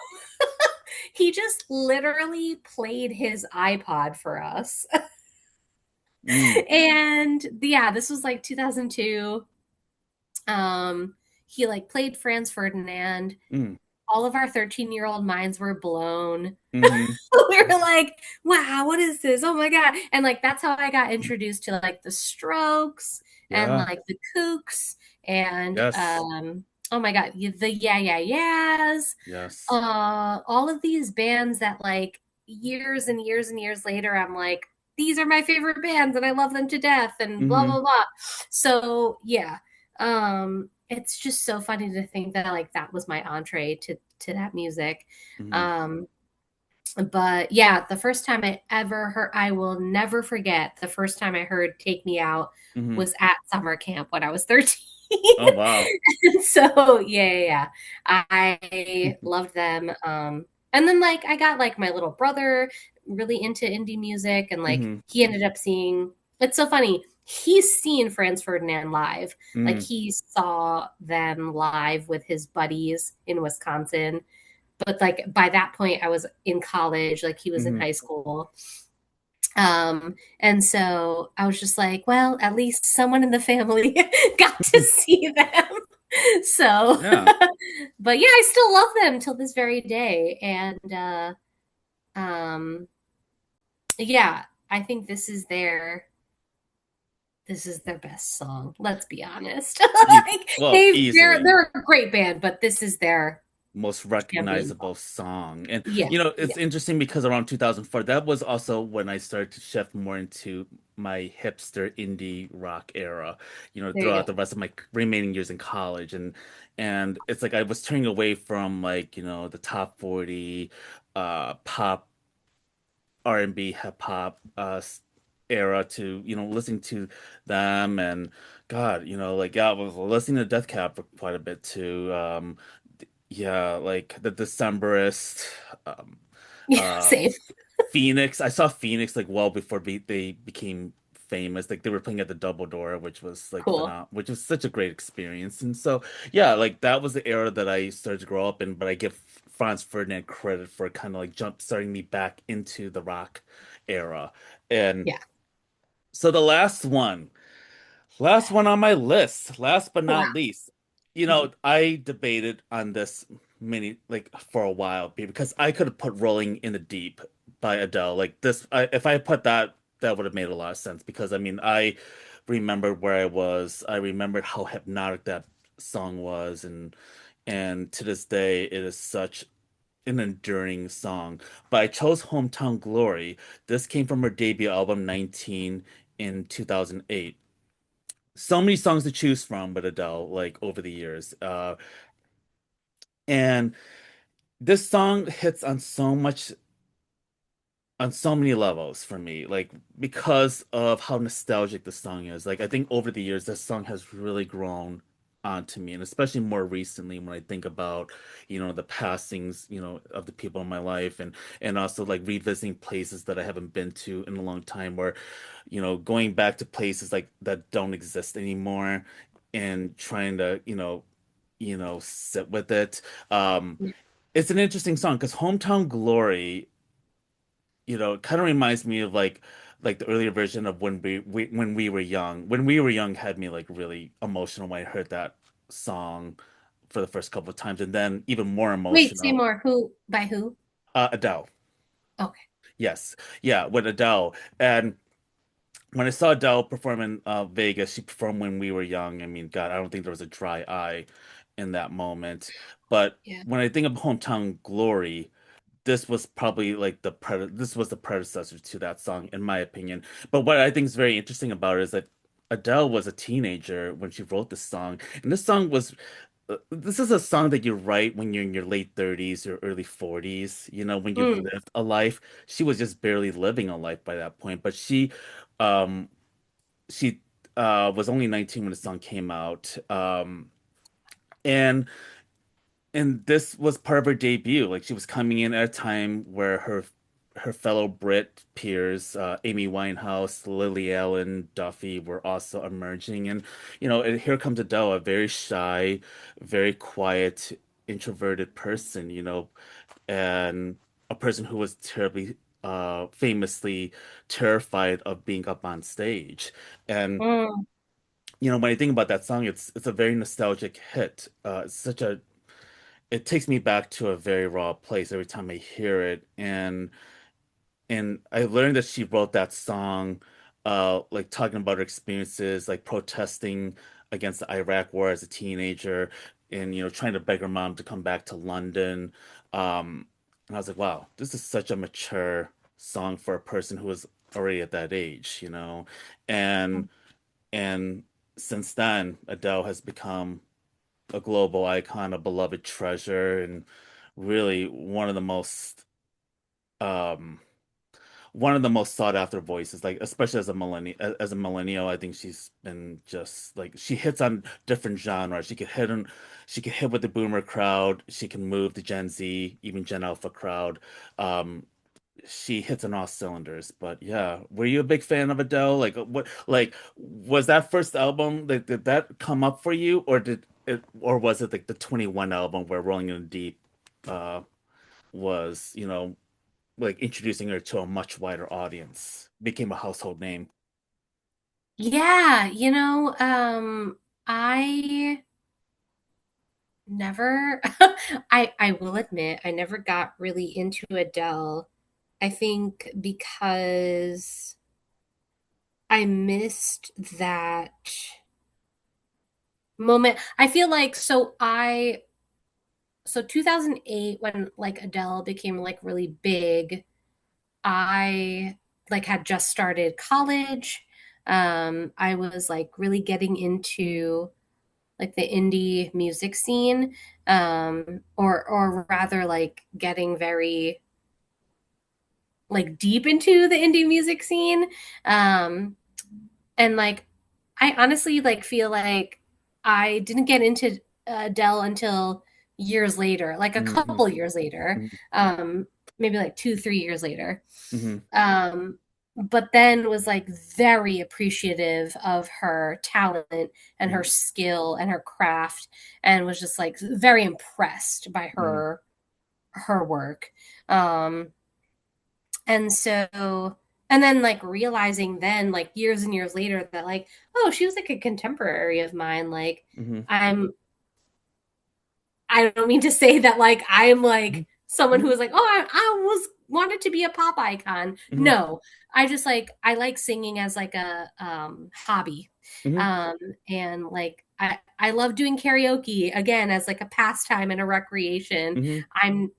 he just literally played his iPod for us. Mm. And yeah, this was like 2002. He like played Franz Ferdinand. Mm. All of our 13-year-old minds were blown. Hmm. We were like, wow, what is this? Oh my God. And like that's how I got introduced to like the Strokes and Yeah. like the Kooks and Yes. oh my God, the Yeah Yeah Yeahs, Yes. all of these bands that like years and years and years later I'm like, these are my favorite bands and I love them to death and blah Hmm. blah blah. So yeah. It's just so funny to think that like that was my entree to that music. Hmm. Um, but yeah, the first time I ever heard, I will never forget the first time I heard Take Me Out Hmm. was at summer camp when I was 13. Oh, wow. So yeah. I loved them. And then like I got like my little brother really into indie music, and like Hmm. he ended up seeing, it's so funny. He's seen Franz Ferdinand live. Like Mm. he saw them live with his buddies in Wisconsin. But like by that point I was in college, like he was in Hmm. high school. And so I was just like, well, at least someone in the family got to see them. So, Yeah. but yeah, I still love them till this very day. And um, yeah, I think this is their best song. Let's be honest. Like Well, easily they're a great band, but this is their most champion recognizable song. song. And Yeah, it's yeah, interesting because around 2004, that was also when I started to shift more into my hipster indie rock era, there you throughout go. the rest of my remaining years in college. And it's like I was turning away from like, the top 40 pop R&B hip hop era to, listening to them. And God, like, yeah, I was listening to Death Cab for quite a bit too. Yeah, like the Decemberist, um, Yeah, uh, same. Phoenix. I saw Phoenix like well before they became famous. Like they were playing at the Double Door, which was like Cool. phenomenal, which was such a great experience. And so, yeah, like that was the era that I started to grow up in. But I give Franz Ferdinand credit for kind of like jump starting me back into the rock era. And Yeah. so the last one on my list, last but Wow. not least. Mhm. I debated on this many like for a while because I could have put Rolling in the Deep by Adele. Like this, if I put that, that would have made a lot of sense because I mean, I remembered where I was. I remembered how hypnotic that song was, and to this day, it is such an enduring song. But I chose Hometown Glory. This came from her debut album 19 in 2008. So many songs to choose from with Adele, like over the years. And this song hits on so many levels for me, like because of how nostalgic the song is. Like I think over the years, this song has really grown onto me, and especially more recently when I think about, the passings, of the people in my life, and also like revisiting places that I haven't been to in a long time, where, going back to places like that don't exist anymore, and trying to, sit with it. Um, it's an interesting song because Hometown Glory, it kind of reminds me of like the earlier version of when we were young. When we were young had me like really emotional when I heard that song for the first couple of times, and then even more Wait, say emotional. more. Who by who? Adele. Okay. Yes, yeah, with Adele. And when I saw Adele perform in Vegas, she performed when we were young. I mean, God, I don't think there was a dry eye in that moment. But Yeah. when I think of Hometown Glory, this was probably like this was the predecessor to that song, in my opinion. But what I think is very interesting about it is that Adele was a teenager when she wrote this song, and this is a song that you write when you're in your late 30s or early 40s, when you've Mm, lived a life. She was just barely living a life by that point, but um she was only 19 when the song came out. And this was part of her debut. Like she was coming in at a time where her fellow Brit peers, Amy Winehouse, Lily Allen, Duffy, were also emerging. And and here comes Adele, a very shy, very quiet, introverted person. And a person who was terribly, famously terrified of being up on stage. And mm. when I think about that song, it's a very nostalgic hit. It takes me back to a very raw place every time I hear it. And I learned that she wrote that song, like talking about her experiences, like protesting against the Iraq War as a teenager, and trying to beg her mom to come back to London. And I was like, wow, this is such a mature song for a person who was already at that age. And and since then, Adele has become a global icon, a beloved treasure, and really um one of the most sought after voices, like especially as a millennial. I think she's been just like she hits on different genres. She could hit with the boomer crowd, she can move the Gen Z, even Gen Alpha crowd. Um she hits on all cylinders. But yeah, were you a big fan of Adele? Like was that first album, like did that come up for you, or was it like the 21 album where Rolling in the Deep uh was, like introducing her to a much wider audience, became a household name? Yeah, I never I will admit I never got really into Adele. I think because I missed that moment. I feel like so 2008 when like Adele became like really big, I like had just started college. I was like really getting into like the indie music scene, or rather like getting very like deep into the indie music scene. Um, and like I honestly like feel like I didn't get into Adele until years later, like a Mm-hmm. couple years later, um, maybe like 2, 3 years later. Mm-hmm. Um, but then was like very appreciative of her talent and her skill and her craft, and was just like very impressed by Mm-hmm. her work. Um, and so, and then like realizing then, like years and years later, that like, oh, she was like a contemporary of mine. Like, Mm-hmm. I'm, I don't mean to say that like I'm like someone who Mm-hmm. was like, oh, I was wanted to be a pop icon. Mm-hmm. No, I just like I like singing as like a hobby, Mm-hmm. um, and like I love doing karaoke again as like a pastime and a recreation. Mm-hmm. I'm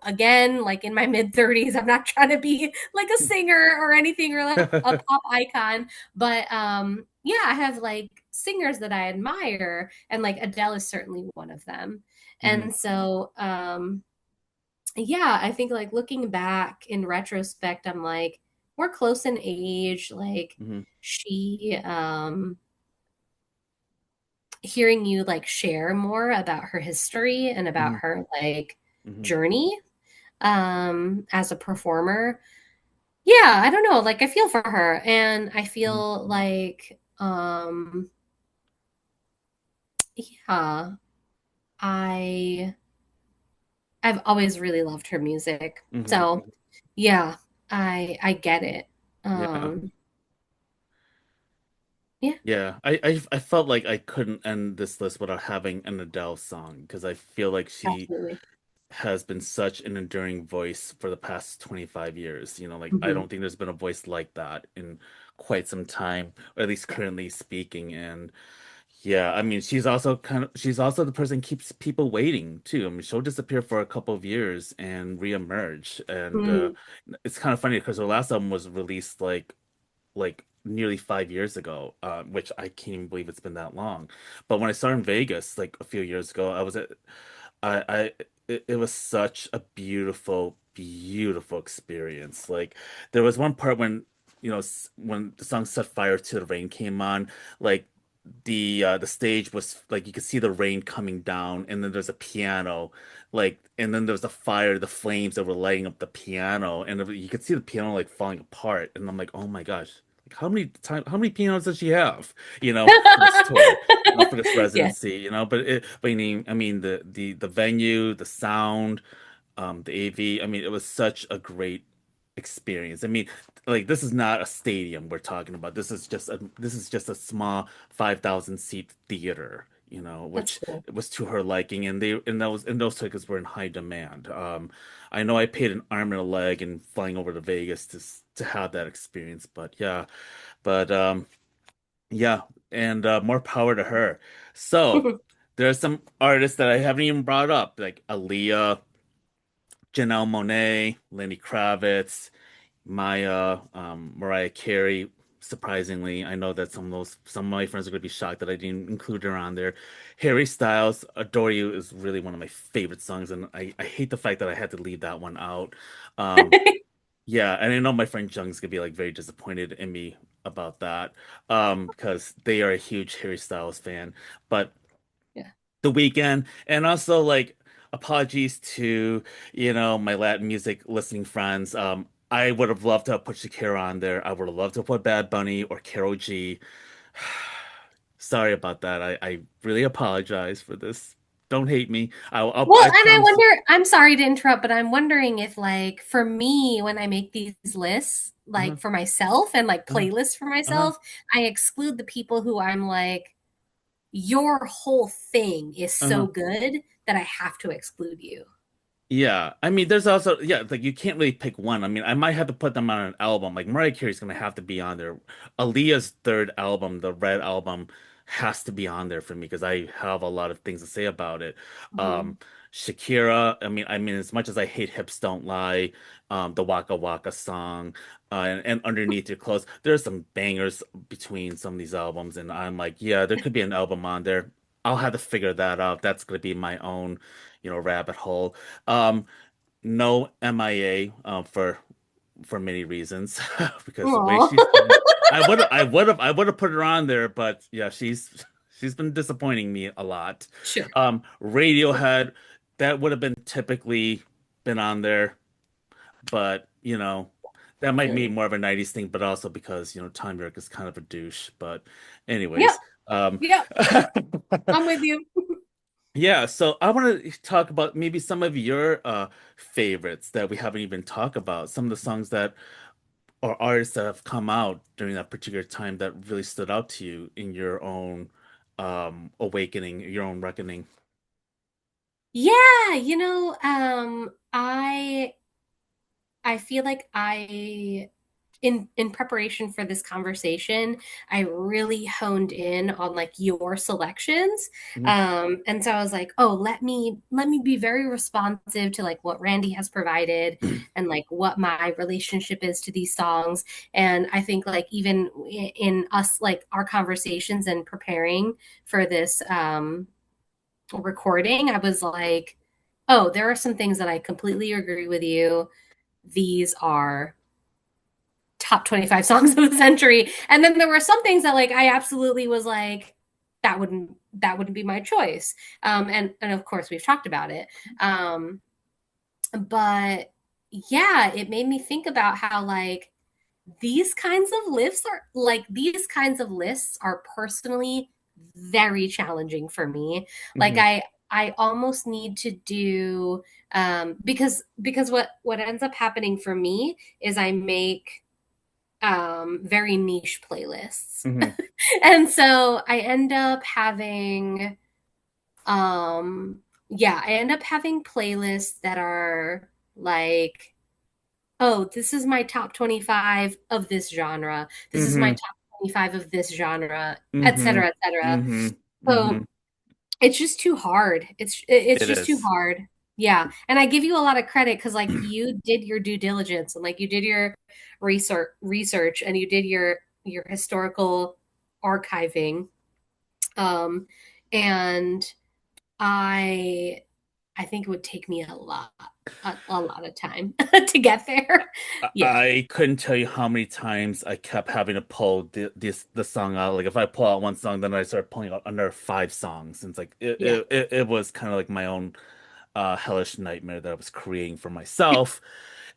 again, like in my mid 30s, I'm not trying to be like a singer or anything or like a pop icon, but yeah, I have like singers that I admire, and like Adele is certainly one of them. Mm-hmm. And so, yeah, I think like looking back in retrospect, I'm like, we're close in age. Like Mm-hmm. she, hearing you like share more about her history and about Mm-hmm. her like Mm-hmm. journey, as a performer. Yeah, I don't know. Like I feel for her, and I Mm-hmm. feel like, yeah, I I've always really loved her music. Mm-hmm. So, yeah, I get it. Yeah. Um, yeah, Yeah. I felt like I couldn't end this list without having an Adele song, because I feel like she absolutely. has been such an enduring voice for the past 25 years. Like I Hmm. don't think there's been a voice like that in quite some time, or at least Yeah. currently speaking. And yeah, I mean, she's also the person who keeps people waiting too. I mean, she'll disappear for a couple of years and reemerge. And Mm. it's kind of funny because her last album was released like nearly 5 years ago, which I can't even believe it's been that long. But when I saw her in Vegas like a few years ago, I it was such a beautiful, beautiful experience. Like there was one part when when the song "Set Fire to the Rain" came on, like the stage was like you could see the rain coming down, and then there's a piano, like, and then there's the fire, the flames that were lighting up the piano, and you could see the piano like falling apart, and I'm like, oh my gosh. Like how many pianos does she have, for this tour? For this Yeah. residency, but I mean the venue, the sound, the AV. I mean, it was such a great experience. I mean, like this is not a stadium we're talking about. This is just a small 5,000 seat theater, That's which cool. was to her liking, and those tickets were in high demand. I know I paid an arm and a leg and flying over to Vegas to have that experience, but yeah, but yeah, and more power to her. So there are some artists that I haven't even brought up, like Aaliyah, Janelle Monáe, Lenny Kravitz, Maya, Mariah Carey. Surprisingly, I know that some of my friends are going to be shocked that I didn't include her on there. Harry Styles, "Adore You" is really one of my favorite songs, and I hate the fact that I had to leave that one out. Um, yeah, and I know my friend Jung's gonna be like very disappointed in me about that, because they are a huge Harry Styles fan. But Yeah. The Weekend, and also like apologies to my Latin music listening friends. I would have loved to have put Shakira on there. I would have loved to put Bad Bunny or Karol G. Sorry about that. I really apologize for this. Don't hate me. Well, I and I promise you. wonder, I'm sorry to interrupt, but I'm wondering if, like, for me, when I make these lists, Uh-huh, like for myself and like uh-huh, playlists for uh-huh, myself, I exclude the people who I'm like, your whole thing is so uh-huh. good that I have to exclude you. Yeah, I mean, there's also like you can't really pick one. I mean, I might have to put them on an album. Like Mariah Carey's gonna have to be on there. Aaliyah's third album, the Red album, has to be on there for me because I have a lot of things to say about it. Mhm. Um, Shakira, I mean, as much as I hate "Hips Don't Lie," the Waka Waka song, and "Underneath Your Clothes," there's some bangers between some of these albums, and I'm like, yeah, there could be an album on there. I'll have to figure that out. That's gonna be my own, rabbit hole. Um, no MIA, for many reasons because the way Aw. she's been, I would have put her on there, but yeah, she's been disappointing me a lot. Sure. Radiohead, that would have been typically been on there, but that might be Mm. more of a 90s thing, but also because Tom York is kind of a douche. But Yep. anyways, um Yep. I'm with you. yeah, so I want to talk about maybe some of your favorites that we haven't even talked about. Some of the songs that or artists that have come out during that particular time that really stood out to you in your own awakening, your own reckoning. Yeah, I feel like I in preparation for this conversation, I really honed in on like your selections. Mhm. And so I was like, oh, let me be very responsive to like what Randy has provided and like what my relationship is to these songs. And I think like even in us like our conversations and preparing for this recording, I was like, oh, there are some things that I completely agree with you. These are top 25 songs of the century. And then there were some things that like I absolutely was like, that wouldn't be my choice. And of course we've talked about it. But yeah, it made me think about how like these kinds of lists are personally very challenging for me. Like Hmm. I almost need to do because what ends up happening for me is I make very niche playlists. Hmm. And so I end up having um yeah, I end up having playlists that are like, oh, this is my top 25 of this genre. This is my Mm-hmm. top 25 of this genre, et Mm-hmm. cetera, et cetera. Mm-hmm. Mm-hmm. So it's just too hard. It's It just too is. hard. Yeah. And I give you a lot of credit because like you did your due diligence and like you did your research and you did your historical archiving. Um and I I think it would take me a lot of time to get there. Yeah. I couldn't tell you how many times I kept having to pull the song out. Like if I pull out one song, then I start pulling out another five songs. And it's like Yeah. it was kind of like my own hellish nightmare that I was creating for myself.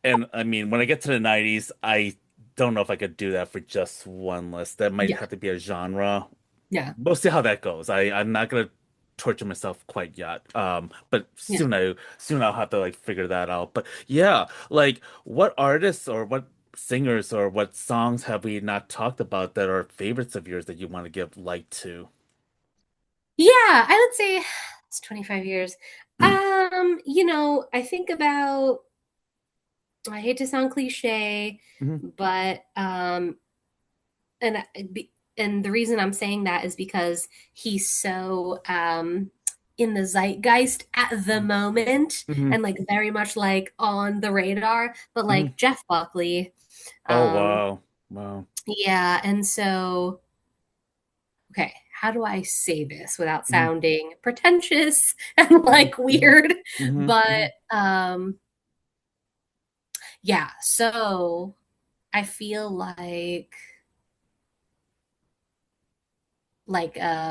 And I mean, when I get to the 90s, I don't know if I could do that for just one list. That might Yeah. have to be a genre. Yeah. We'll see how that goes. I'm not gonna torture myself quite yet. But Yeah. soon I'll have to like figure that out. But yeah, like what artists or what singers or what songs have we not talked about that are favorites of yours that you want to give light to? Yeah, I would say it's 25 years. I think about I hate to sound cliche, Hmm. but and and the reason I'm saying that is because he's so in the zeitgeist at the moment Hmm. and like very much like on the radar, but Hmm. like Jeff Buckley. Oh Um wow. Wow. yeah, and so okay, how do I say this without Hmm. sounding pretentious and Hmm. like Hmm. weird? Hmm. Hmm. But yeah, so I feel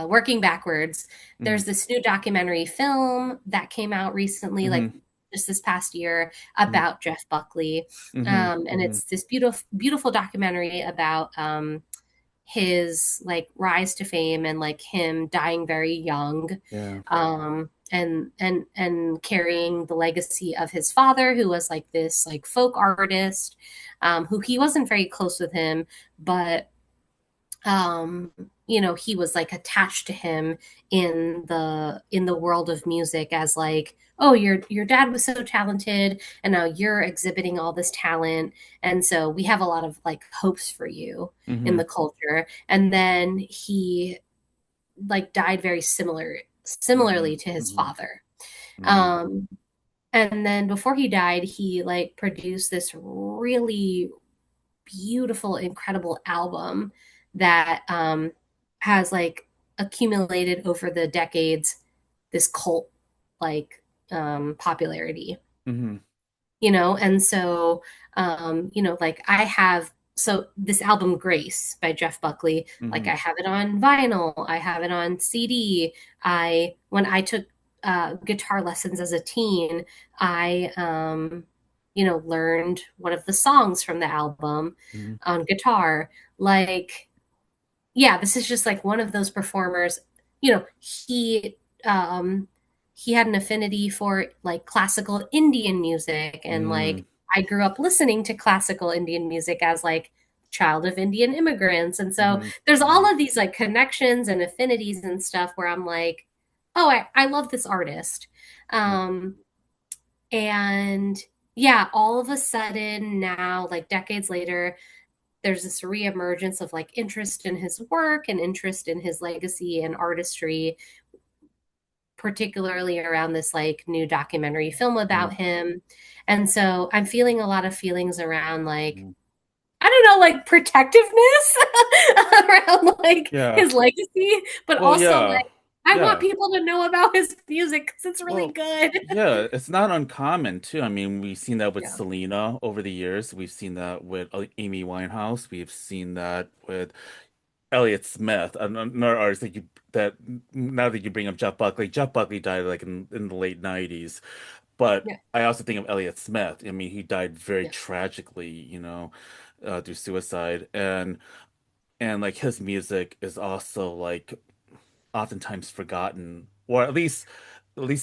working backwards, Hmm. there's this new documentary film that came out recently, like Hmm. just this past year, Hmm. about Jeff Buckley. Hmm. And Hmm. it's this beautiful documentary about his like rise to fame and like him dying very young, Yeah. and carrying the legacy of his father, who was like this like folk artist, who he wasn't very close with him, but um he was like attached to him in the world of music as like, oh, your dad was so talented and now you're exhibiting all this talent, and so we have a lot of like hopes for you in Hmm. the culture. And then he like died very Hmm. similarly to his Hmm. father. Hmm. um and then before he died, he like produced this really beautiful, incredible album that has like accumulated over the decades this cult like popularity, Hmm. and so like I have, so this album Grace by Jeff Buckley, like Hmm. I have it on vinyl, I have it on CD. I when I took guitar lessons as a teen, I learned one of the songs from the album Hmm. on guitar. Like, yeah, this is just like one of those performers. You know, he had an affinity for like classical Indian music, and Hmm. like I grew up listening to classical Indian music as like child of Indian immigrants. And so Hmm. there's Hmm. all of these like connections and affinities and stuff where I'm like, oh, I love this artist. Um and yeah, all of a sudden now, like decades later, there's this reemergence of like interest in his work and interest in his legacy and artistry, particularly around this like new documentary film Hmm. about him. And so I'm feeling a lot of feelings around like, Hmm. I don't know, like protectiveness around like Yeah. his legacy, but Well, also yeah. like I want Yeah. people to know about his music because it's really Well, good. yeah, it's not uncommon too. I mean, we've seen that with Yeah. Selena over the years. We've seen that with Amy Winehouse. We've seen that with Elliott Smith, another artist that now that you bring up Jeff Buckley died like in the late 90s. But Yeah. I also think of Elliott Smith. I mean, he died very Yeah. tragically, through suicide. And like his music is also like oftentimes forgotten, or at least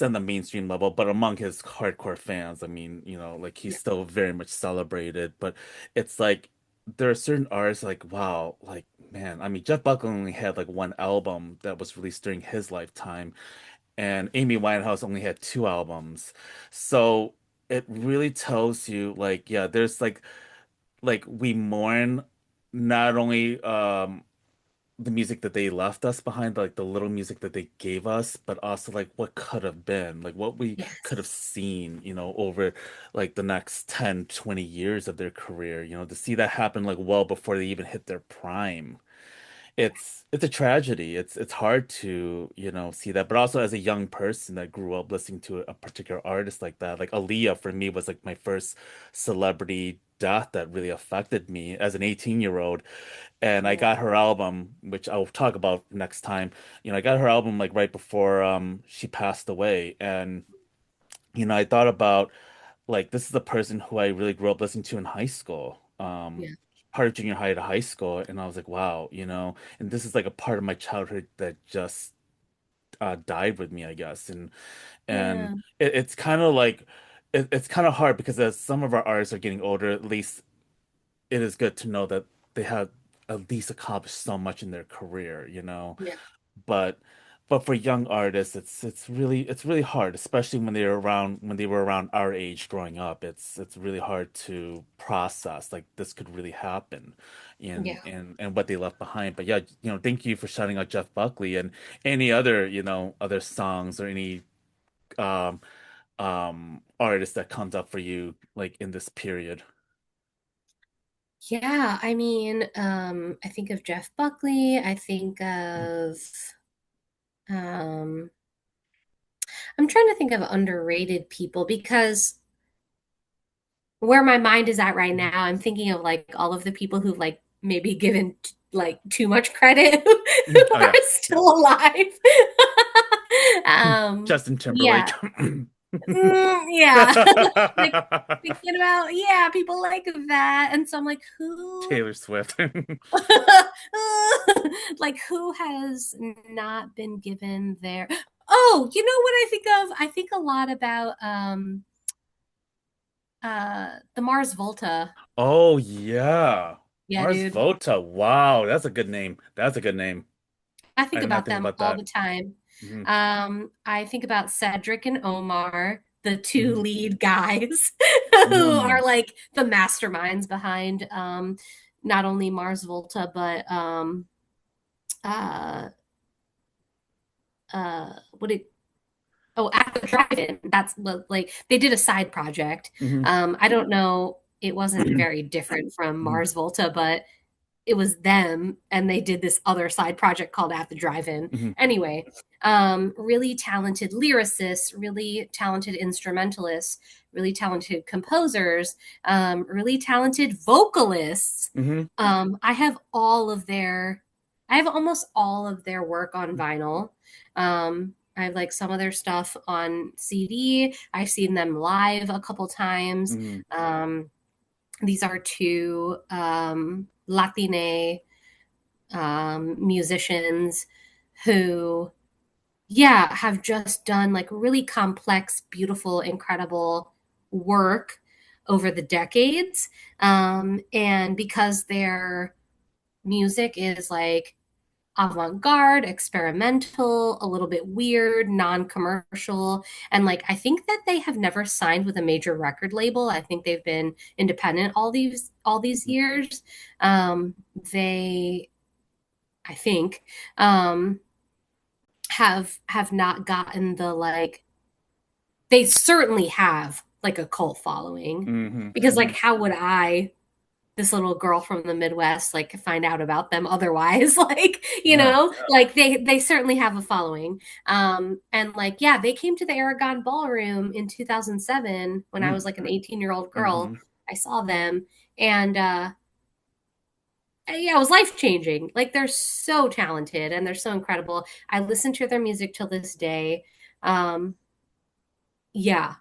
on the mainstream level, but among his hardcore fans, I mean, like he's Yeah. still very much celebrated. But it's like there are certain artists like, wow, like man, I mean, Jeff Buckley only had like one album that was released during his lifetime, and Amy Winehouse only had two albums. So it really tells you like yeah, there's like we mourn not only the music that they left us behind, like the little music that they gave us, but also like what could have been, like what we could have Yes. seen, over like the next 10, 20 years of their career, to see that happen like well before they even hit their prime. It's a tragedy. It's hard to, see that. But also as a young person that grew up listening to a particular artist like that, like Aaliyah for me was like my first celebrity death that really affected me as an 18-year-old. And I got her album, which I'll talk about next time. I got her album like right before she passed away. And, I thought about like this is the person who I really grew up listening to in high school. Yeah. Part of junior high to high school, and I was like, wow, and this is like a part of my childhood that just died with me, I guess. And Yeah. it's kind of like it's kind of hard because as some of our artists are getting older, at least it is good to know that they have at least accomplished so much in their career, Yeah. but for young artists it's really hard, especially when they were around our age growing up. It's really hard to process like this could really happen in Yeah. and what they left behind. But yeah, thank you for shouting out Jeff Buckley and any other, other songs or any um artist that comes up for you like in this period. Yeah, I mean, I think of Jeff Buckley. I think of um, I'm trying to think of underrated people because where my mind is at right now, I'm thinking of like all of the people who've like maybe given like too much credit who Oh are yeah. still alive. Justin Yeah. Timberlake. Yeah. Like thinking about, yeah, people like that. And so I'm like, who Taylor Swift. like who has not been given their Oh, you know what I think of? I think a lot about the Mars Volta. Oh yeah. Yeah, Mars dude. Volta. Wow, that's a good name. That's a good name. I I think did not about think them about all that. the time. Hmm. I think about Cedric and Omar, the two Hmm. lead guys who Hmm. are like the masterminds behind not only Mars Volta, but uh what it oh, at the drive-in. That's what like they did a side project. Hmm. I don't know, it wasn't very different from Hmm. Mars Volta, but it was them and they did this other side project called At the Drive-In. Hmm. Anyway, really talented lyricists, really talented instrumentalists, really talented composers, really talented vocalists. Hmm. I have almost all of their work on vinyl. I have like some of their stuff on CD. I've seen them live a couple times. Hmm. These are two Latine musicians who, yeah, have just done like really complex, beautiful, incredible work over the decades. And because their music is like avant-garde, experimental, a little bit weird, non-commercial, and like I think that they have never signed with a major record label. I think they've been independent all these years. Um, they, I think, um, have not gotten the like they certainly have like a cult following Hmm. because like how would I, this little girl from the Midwest, like find out about them otherwise? Like, Yeah. like they certainly have a following. And like, yeah, they came to the Aragon Ballroom in 2007 when I Mm. was like an 18-year-old girl. Hmm. I saw them and yeah, it was life changing. Like they're so talented and they're so incredible. I listen to their music till this day. Um, yeah.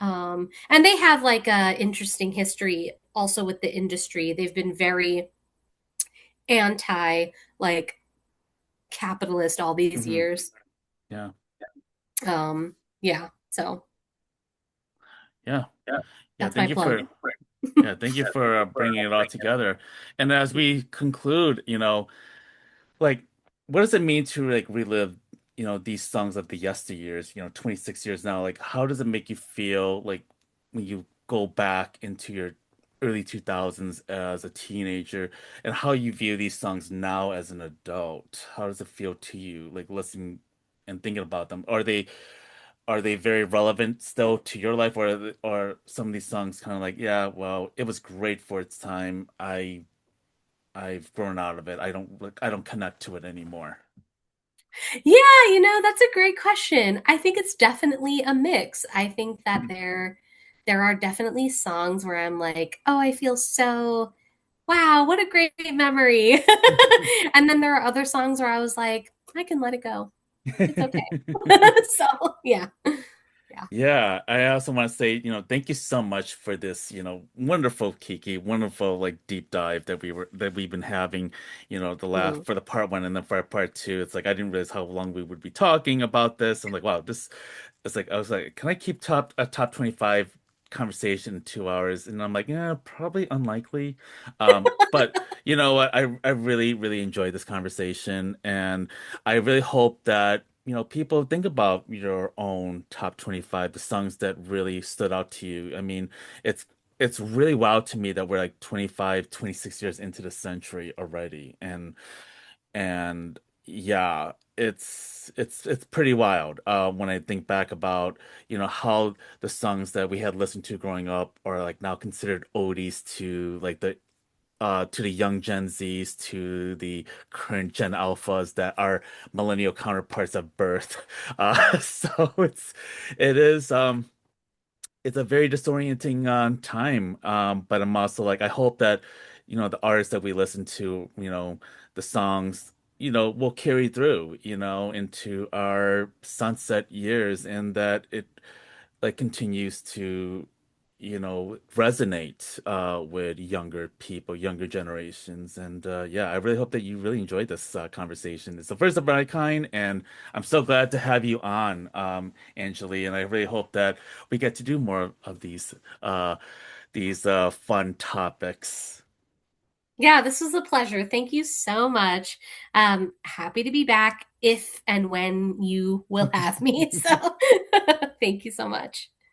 And they have like a interesting history also with the industry. They've been very anti like capitalist all these Hmm. years. Yeah. Yeah. So Yeah. Yeah. that's my plug. Thank you for bringing it all together. And as we conclude, like, what does it mean to like relive these songs of the yesteryears, 26 years now, like how does it make you feel like when you go back into your early 2000s as a teenager and how you view these songs now as an adult? How does it feel to you, like listening and thinking about them? Are they very relevant still to your life, or are some of these songs kind of like, yeah, well, it was great for its time. I've grown out of it. I don't connect to it anymore. Yeah, that's a great question. I think it's definitely a mix. I think that there are definitely songs where I'm like, "Oh, I feel so wow, what a great memory." And then there are other songs where I was like, "I can let it go. It's okay." So, yeah. Yeah. Yeah, I also want to say, thank you so much for this, wonderful Kiki, wonderful like deep dive that we've been having, the last Mhm. for the part one and then for part two. It's like I didn't realize how long we would be talking about this. I'm like, wow, this it's like I was like, can I keep top 25 conversation in 2 hours? And I'm like, yeah, probably unlikely. But you know what? I really, really enjoyed this conversation, and I really hope that, people think about your own top 25, the songs that really stood out to you. I mean, it's it's really wild to me that we're like 25, 26 years into the century already. And yeah, it's pretty wild when I think back about, how the songs that we had listened to growing up are like now considered oldies to like the young Gen Zs, to the current Gen Alphas that are millennial counterparts of birth. So it's a very disorienting time. But I'm also like, I hope that, the artists that we listen to, the songs, will carry through, into our sunset years, and that it like continues to, resonate with younger people, younger generations. And yeah, I really hope that you really enjoyed this conversation. It's the first of my kind, and I'm so glad to have you on, Anjali. And I really hope that we get to do more of these fun topics. Yeah, this was a pleasure. Thank you so much. Happy to be back if and when you will have me. So, thank you so much.